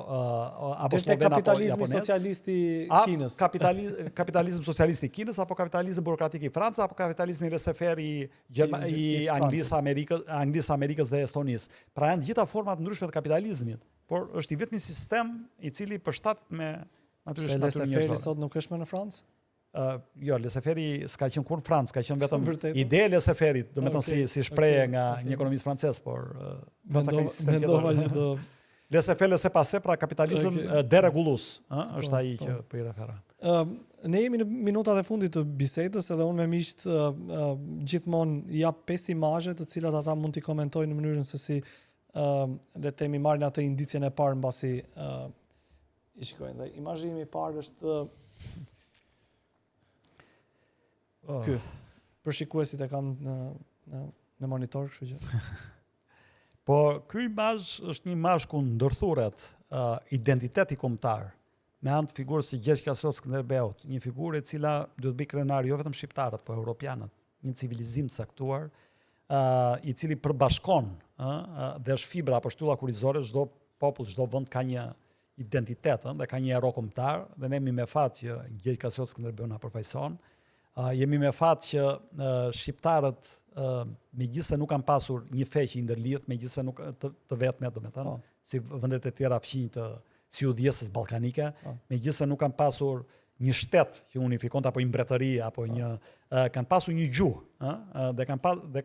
sloven apo kapitalizmi socialist i Kinës. Kapitalizëm socialist i Kinës apo kapitalizëm burokratik i Francës apo kapitalizmi laissez-faire i Anglisë, Amerikës dhe Estonisë. Pra janë gjitha forma të ndryshme të kapitalizmit, por është i vetmi sistem i cili përshtatet me natyrisht natyrën njerëzore. Laissez-faire sot nuk është më në Francë? Jo, laissez-faire s'ka qenë kur në Francë, ka qenë vetëm ide e laissez-faire, do me thënë si shprehje nga një ekonomist francez, por mendova që do laissez-faire, laissez-passer, pra kapitalizëm deregullues, është ai që po i refera. Ne jemi në minutat e fundit të bisedës, edhe unë me miqt gjithmonë jap 5 imazhe të cilat ata mund t'i komentojnë në mënyrën se si le të themi marrin atë indicjen e parë mbasi i shikojnë. Dhe imazhi im i parë është ky. Për shikuesit e kanë në monitor, kështu që. Po ky imazh është një imazh ku ndërthuret identiteti kombëtar me anë të figurës së Gjergj Kasrot Skënderbeut, një figurë e cila duhet bëj krenar jo vetëm shqiptarët, po europianët, një civilizim të saktuar, i cili përbashkon dhe është fibra apo shtylla kurizore, çdo popull, çdo vend ka një identitet dhe ka një hero kombëtar, dhe ne jemi me fat që Gjergj Kasrot Skënderbeu na përfaqëson. Jemi me fat që shqiptarët megjithëse nuk kanë pasur një fe që i ndërlidh, megjithëse nuk të vetme, domethënë, si vendet e tjera fqinjë si udhjesës ballkanike, megjithëse nuk kanë pasur një shtet që unifikon apo një mbretëri apo kanë pasur një gjuhë, dhe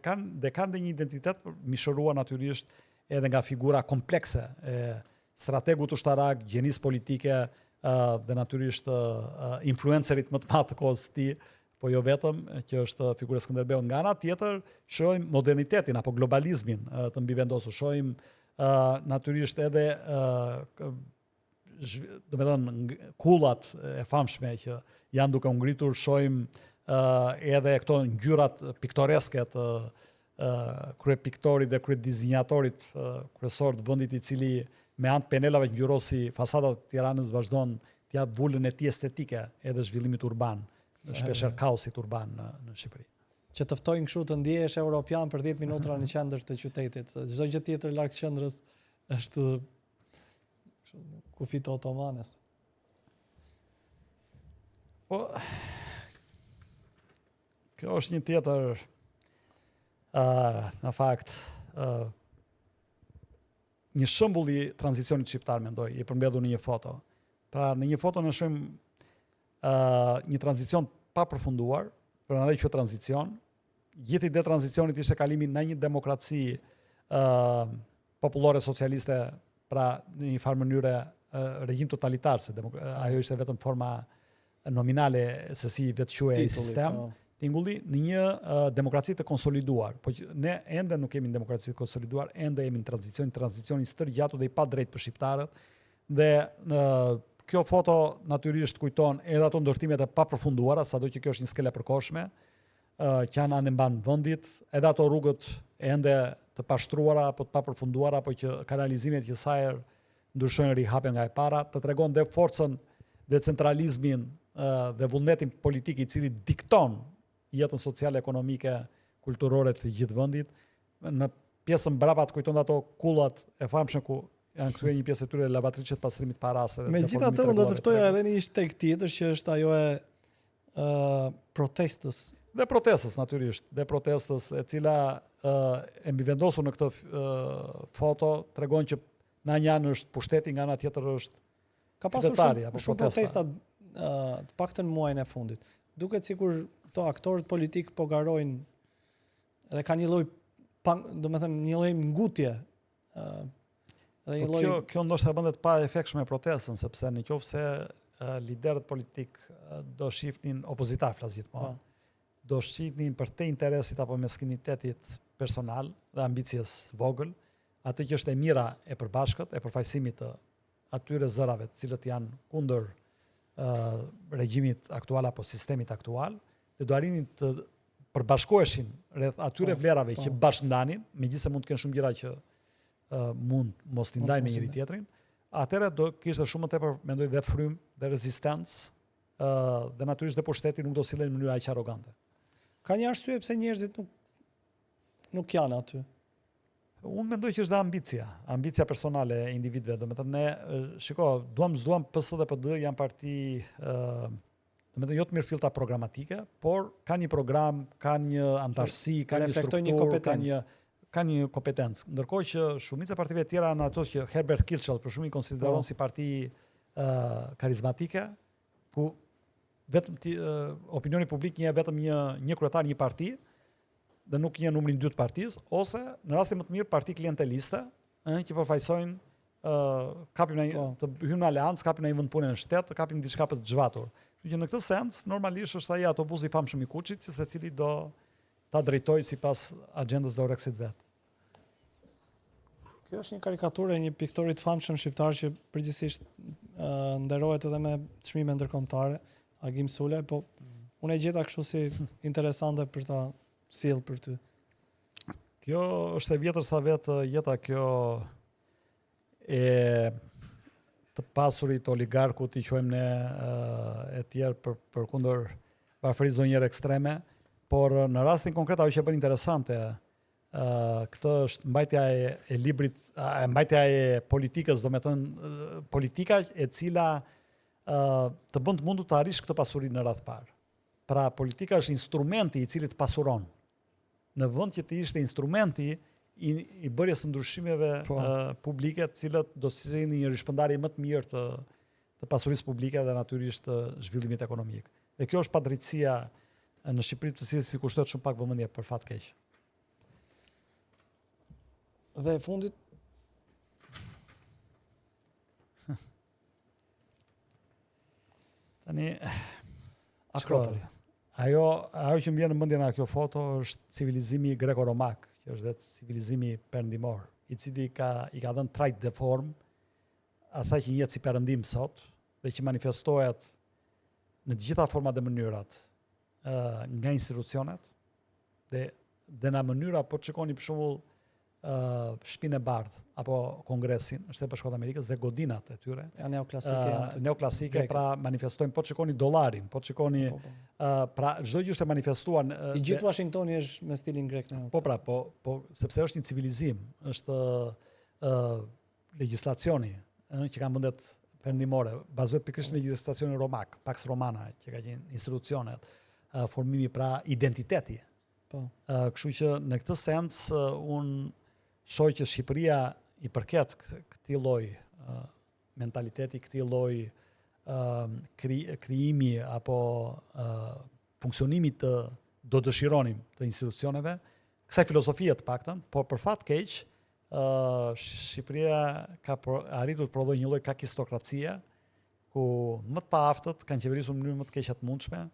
kanë dhe një identitet mishëruar natyrisht edhe nga figura komplekse e strategut ushtarak, gjenisë politike dhe natyrisht influencerit më të madh të kohës së tij, po jo vetëm, që është figura Skënderbeu. Nga ana tjetër, shohim modernitetin apo globalizmin të mbivendosur, shohim natyrisht edhe domethënë kullat e famshme që janë duke u ngritur, shohim edhe këto ngjyrat piktoreske të kryepiktorit dhe kryedizinjatorit kryesor të vendit, i cili me anë të penelave që ngjyrosi fasadat e Tiranës vazhdon t'ia vulën e tij estetike edhe zhvillimit urban, shpeshherë kaosit urban në Shqipëri. Që të ftojnë kështu të ndihesh europian për 10 minuta në qendër të qytetit. Çdo gjë tjetër larg qendrës është kufit otomanes. Po kjo është një tjetër në fakt një shembull i tranzicionit shqiptar, mendoj, i përmbledhur në një foto. Pra në një foto ne shohim një tranzicion pa përfunduar, prandaj që tranzicion. Gjithë ide tranzicionit ishte kalimi në një demokraci popullore socialiste, pra në një farë mënyre regjim totalitar, se ajo ishte vetëm forma nominale se si vetë quhej ai sistem. Tingulli në një demokraci të konsoliduar, po ne ende nuk kemi në demokraci të konsoliduar, ende jemi në tranzicioni stërgjatur dhe i padrejtë për shqiptarët, dhe kjo foto natyrisht kujton edhe ato ndërtimet e papërfunduara, sado që kjo është një skele përkohshme, që janë anë mban vendit, edhe ato rrugët ende të pashtruara apo të papërfunduara, apo që kanalizimet që sa herë ndryshojnë rihapen nga e para, të tregon dhe forcën, decentralizmin dhe vullnetin politik i cili dikton jetën sociale, ekonomike, kulturore të gjithë vendit. Në pjesën brapa të kujton ato kullat e famshme ku janë kthyer një pjesë e tyre lavatriçet pastrimit parase. Megjithatë, unë do të ftoja edhe një hashtag tjetër që është ajo e protestës. Dhe protestës natyrisht, dhe protestës e cila e mbivendosur në këtë foto tregon që në një anë është pushteti, nga ana tjetër është ka pasur shumë protesta të paktën muajin e fundit. Duket sikur këto aktorët politik po garojnë dhe kanë një lloj, domethënë një lloj ngutje. Kjo ndoshta bëndet pa efektshme protestën, sepse në qoftë se liderët politik do shihnin opozitar, flas gjithmonë, do shihnin për te interesit apo meskinitetit personal dhe ambicjes vogël, atë që është e mira e përbashkët, e përfaqësimit të atyre zërave të cilët janë kundër regjimit aktual apo sistemit aktual, dhe do arinin të përbashkoheshin rreth atyre vlerave që bashkëndanin, megjithëse mund të kenë shumë gjëra që mund mos t'i ndajnë me njëri tjetrin, atëherë do kishte shumë më tepër, mendoj, dhe frym, dhe rezistencë, dhe natyrisht dhe pushteti nuk do sillen në mënyrë aq arrogante. Ka një arsye pse njerëzit nuk janë aty. Unë mendoj që është dhe ambicia personale e individëve. Domethënë ne, s'duam PS dhe PD janë parti, domethënë jo të mirëfillta programatike, por ka një program, ka një antarësi, ka një strukturë, ka një kompetencë. Ndërkohë që shumica e partive tjera janë ato që Herbert Kirchhoff për shumë i konsideron si parti karizmatike, ku vetëm opinioni publik njeh vetëm një kryetar, një parti, dhe nuk një numrin 2 të partisë, ose në rastin më të mirë parti klienteliste, që përfaqësojnë kapim të hyjnë në aleancë, kapim në një vend pune në shtet, kapim diçka për të zhvatur. Që në këtë sens normalisht është ai autobusi i famshëm i Kuçit, që secili do ta drejtojë sipas agjendës dhe oreksit vet. Kjo është një karikaturë e një piktori të famshëm shqiptar që përgjithsisht nderohet edhe me çmime ndërkombëtare, Agim Sulaj, po unë e gjeta kështu si interesante për ta sjell për ty. Kjo është e vjetër sa vetë jeta kjo e të pasurit oligarkut, i quajmë ne e tjerë për kundër varfërisë ndonjëherë ekstreme, por në rastin konkret ajo që bën interesante, këtë është mbajtja e librit, mbajtja e politikës, domethënë politika e cila të bën të mundur të arrish këtë pasuri në radh parë. Pra politika është instrumenti i cili të pasuron. Në vend që të ishte instrumenti i bërjes së ndryshimeve publike, të cilët do të sjellin një rishpërndarje më të mirë të pasurisë publike dhe natyrisht të zhvillimit ekonomik. Dhe kjo është padrejtësia në Shqipëri, të cilës si kushtohet shumë pak vëmendje për fat keq. Dhe e fundit tani Akropoli. Ajo që më vjen në mendje nga kjo foto është civilizimi greko-romak, që është dhe civilizimi perëndimor, i cili i ka dhënë trajt dhe formë asaj që jetë si perëndim sot dhe që manifestohet në të gjitha format dhe mënyrat nga institucionet dhe nga mënyra, po të shikoni për shembull Shtëpinë e Bardhë apo Kongresin në Shtetet Bashkuara të Amerikës dhe godinat e tyre. Janë neoklasike, pra manifestojnë, po të shikoni dollarin, po të shikoni pra çdo gjë është e manifestuar. I gjithë Washingtoni është me stilin grek. Po, sepse është një civilizim, është legjislacioni që kanë vendet perëndimore, bazohet pikërisht në legjislacionin romak, Pax Romana, që ka qenë institucionet, formimi pra identiteti. Kështu që në këtë sens unë shoh që Shqipëria i përket këtij lloj mentaliteti, këtij lloj krijimi apo funksionimi të do dëshironim të institucioneve, kësaj filozofie të paktën, por për fat keq Shqipëria ka arritur të prodhojë një lloj kakistokracie ku më të paaftët kanë qeverisur në mënyrë më të keqe të mundshme,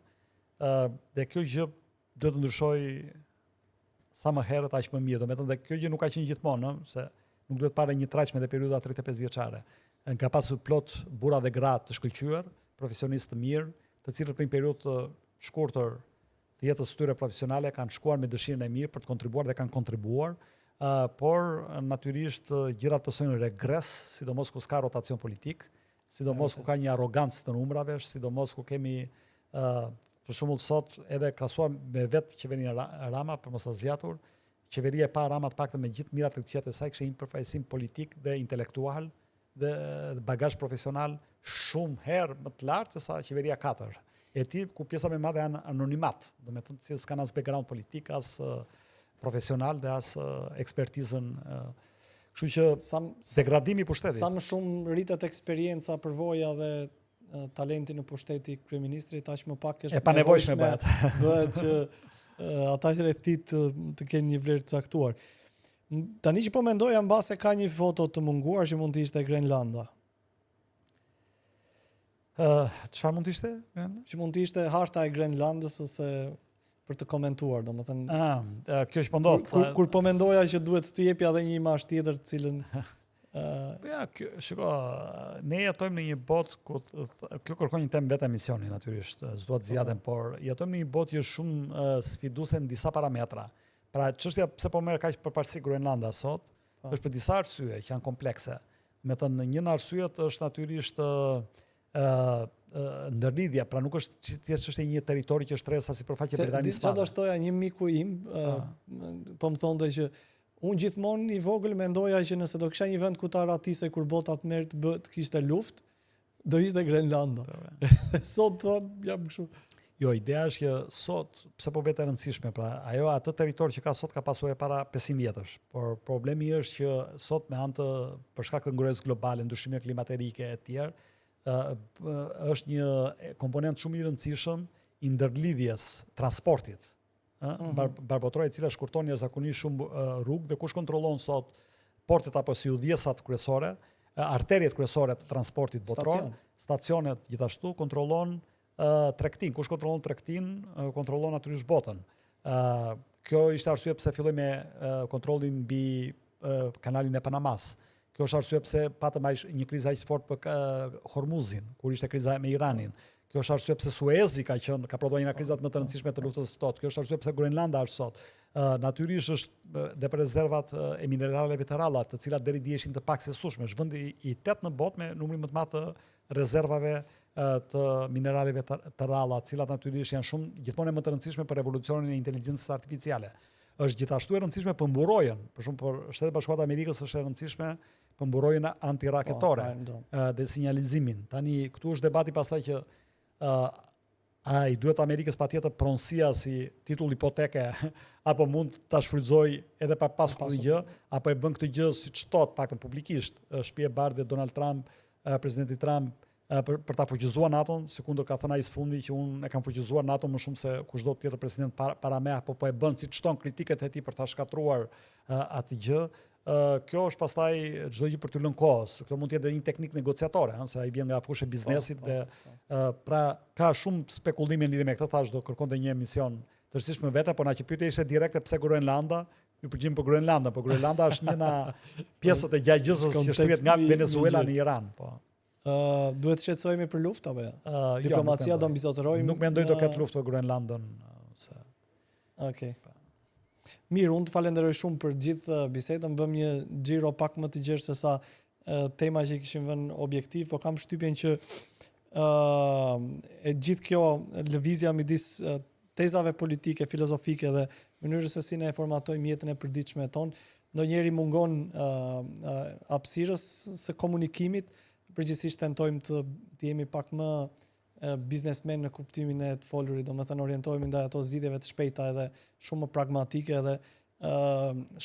dhe kjo gjë do të ndryshoj sa më herët aq më mirë. Domethënë dhe kjo gjë nuk ka qenë gjithmonë, se nuk duhet parë një trajtshme dhe periudha 35 vjeçare. Ka pasur plot burra dhe gra të shkëlqyer, profesionistë të mirë, të cilët për një periudhë të shkurtër të jetës së tyre profesionale kanë shkuar me dëshirën e mirë për të kontribuar dhe kanë kontribuar, por natyrisht gjërat pasojnë regres, sidomos ku s'ka rotacion politik, sidomos ku ka një arrogancë të numrave, sidomos ku kemi për shembull sot edhe krahasuar me vetë qeverinë Rama, për mos ta zgjatur, qeveria e pa Rama të paktën me gjithë mirat e këqija të saj kishte një përfaqësim politik dhe intelektual dhe bagazh profesional shumë herë më të lartë se sa qeveria 4. E tij ku pjesa më e madhe janë anonimat, domethënë se s'kan as background politik, as profesional dhe as ekspertizën. Kështu që degradimi i pushtetit. Sa më shumë rritet eksperjenca, përvoja dhe talenti në pushteti kryeministrit, aq më pak është e panevojshme bëhet që ata që rreth tij të kenë një vlerë të caktuar. Tani që po mendoja, mbase ka një foto të munguar që mund të ishte Grenlanda. Çfarë mund të ishte? Që mund të ishte harta e Grenlandës ose për të komentuar, domethënë. Kjo që po ndodh. Kur po mendoja që duhet të jepja edhe një imazh tjetër, të cilën shiko, ne jetojmë në një botë ku kjo kërkon një temë vetë emisioni natyrisht, s'dua të zgjatem, por jetojmë në një botë që shumë sfiduese në disa parametra. Pra çështja pse po merr kaq përparësi Groenlanda sot, është për disa arsye që janë komplekse. Me të një në arsyet është natyrisht ndërlidhja, pra nuk është çështje një territori që shtresa sipërfaqe Britanisë. Diçka do shtoja një miku im, po më thonte që unë gjithmonë i vogël mendoja që nëse do kisha një vend ku ta ratise kur bota të merr të kishte luftë, do ishte Grenlanda. Sot thonë jam kështu. Jo, ideja është që sot, pse po bëhet e rëndësishme, pra atë territor që ka sot ka pasur e para 500 vjetësh, por problemi është që sot me anë të për shkak të ngrohtësisë globale, ndryshime klimaterike e tjerë, është një komponent shumë i rëndësishëm i ndërlidhjes transportit. Barbotërore e cila shkurton jashtëzakonisht shumë rrugë dhe kush kontrollon sot portet apo si udhjesat kryesore, arteriet kryesore të transportit botror, stacionet gjithashtu kontrollon tregtin. Kush kontrollon tregtin, kontrollon natyrisht botën. Kjo ishte arsye pse filloi me kontrollin mbi kanalin e Panamas. Kjo është arsye pse patëm një krizë aq të fortë për Hormuzin, kur ishte kriza me Iranin. Kjo është arsye pse Suezi ka prodhuar një nga krizat më të rëndësishme të luftës së ftohtë. Kjo është arsye pse Groenlanda është sot. Natyrisht është dhe për rezervat e mineraleve të ralla, të cilat deri dje ishin të paksesueshme. Është vendi i 8 në botë me numrin më të madh të rezervave të mineraleve të ralla, të cilat natyrisht janë shumë gjithmonë më të rëndësishme për revolucionin e inteligjencës artificiale. Është gjithashtu e rëndësishme për mburojën, për shumë për Shtetet e Bashkuara të Amerikës është e rëndësishme për mburojën antiraketore dhe sinjalizimin. Tani këtu është debati pastaj që i duhet Amerikës patjetër pronësia si titull hipoteke apo mund ta shfrytëzoj edhe pa pasur këtë gjë, apo e bën këtë gjë siç thot paktën publikisht shtëpia e bardhë Donald Trump, presidenti Trump për ta fuqizuar NATO-n, sekundër ka thënë ai së fundi që unë e kam fuqizuar NATO më shumë se kushdo tjetër president para me, apo po e bën siç thon kritikat e tij për ta shkatruar atë gjë. Kjo është pastaj çdo gjë për të lënë kohës. Kjo mund të jetë një teknikë negociatore, se ai vjen nga fushë e biznesit dhe pra ka shumë spekullime në lidhje me këtë, thash do kërkonte një emision të rëndësishëm vete, por na që pyetja ishte direkte pse Groenlanda, ju përgjigjem për Groenlanda, por Groenlanda është një nga pjesët e gjagjësës që shtrihet nga Venezuela në Iran, po. Duhet të shqetësohemi për luftë apo jo? Diplomacia do mbizotërojmë. Nuk mendoj do ketë luftë për Groenlandën. Okej. Mirë, unë të falenderoj shumë për gjithë bisedën, bëm një xhiro pak më të gjerë se sa tema që kishim vënë objektiv, por kam shtypjen që e gjithë kjo lëvizja midis tezave politike, filozofike dhe mënyrës se si ne e formatojmë jetën e përditshme tonë, ndonjëherë mungon hapësirës së komunikimit. Përgjithsisht tentojmë të jemi pak më biznesmen në kuptimin e të folurit, domethënë orientohemi ndaj ato zgjidhjeve të shpejta edhe shumë më pragmatike edhe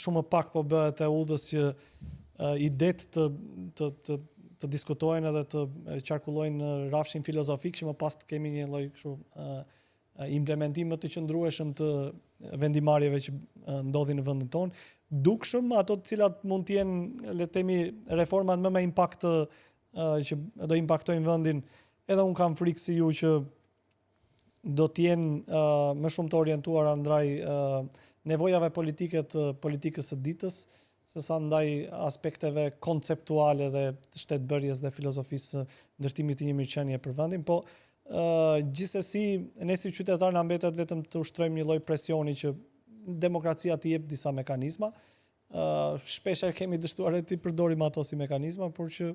shumë më pak po bëhet e udhës që idetë të diskutojnë edhe të qarkullojnë në rafshin filozofik që më pas të kemi një lloj kështu implementim më të qëndrueshëm të vendimarrjeve që ndodhin në vendin tonë, dukshëm ato të cilat mund të jenë le të themi reformat më me impakt që do impaktojnë vendin, edhe unë kam frikë si ju që do t'jenë më shumë të orientuara ndaj nevojave politike të politikës së ditës, se sa ndaj aspekteve konceptuale dhe të shtetbërjes dhe filozofisë së ndërtimit të një mirëqenie për vendin, po gjithsesi ne si qytetar na mbetet vetëm të ushtrojmë një lloj presioni që demokracia t'i jep disa mekanizma. Shpeshherë kemi dështuar të përdorim ato si mekanizma, por që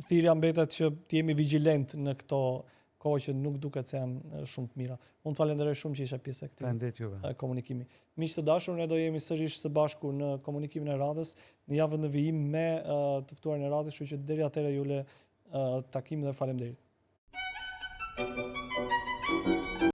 thirrja mbetet që të jemi vigjilent në këto kohë që nuk duket se janë shumë të mira. Unë të falenderoj shumë që isha pjesë e këtij komunikimi. Miq të dashur, ne do jemi sërish së bashku në komunikimin e radhës në javën e vijim me të ftuarin e radhës, kështu që deri atëherë ju le takim dhe faleminderit.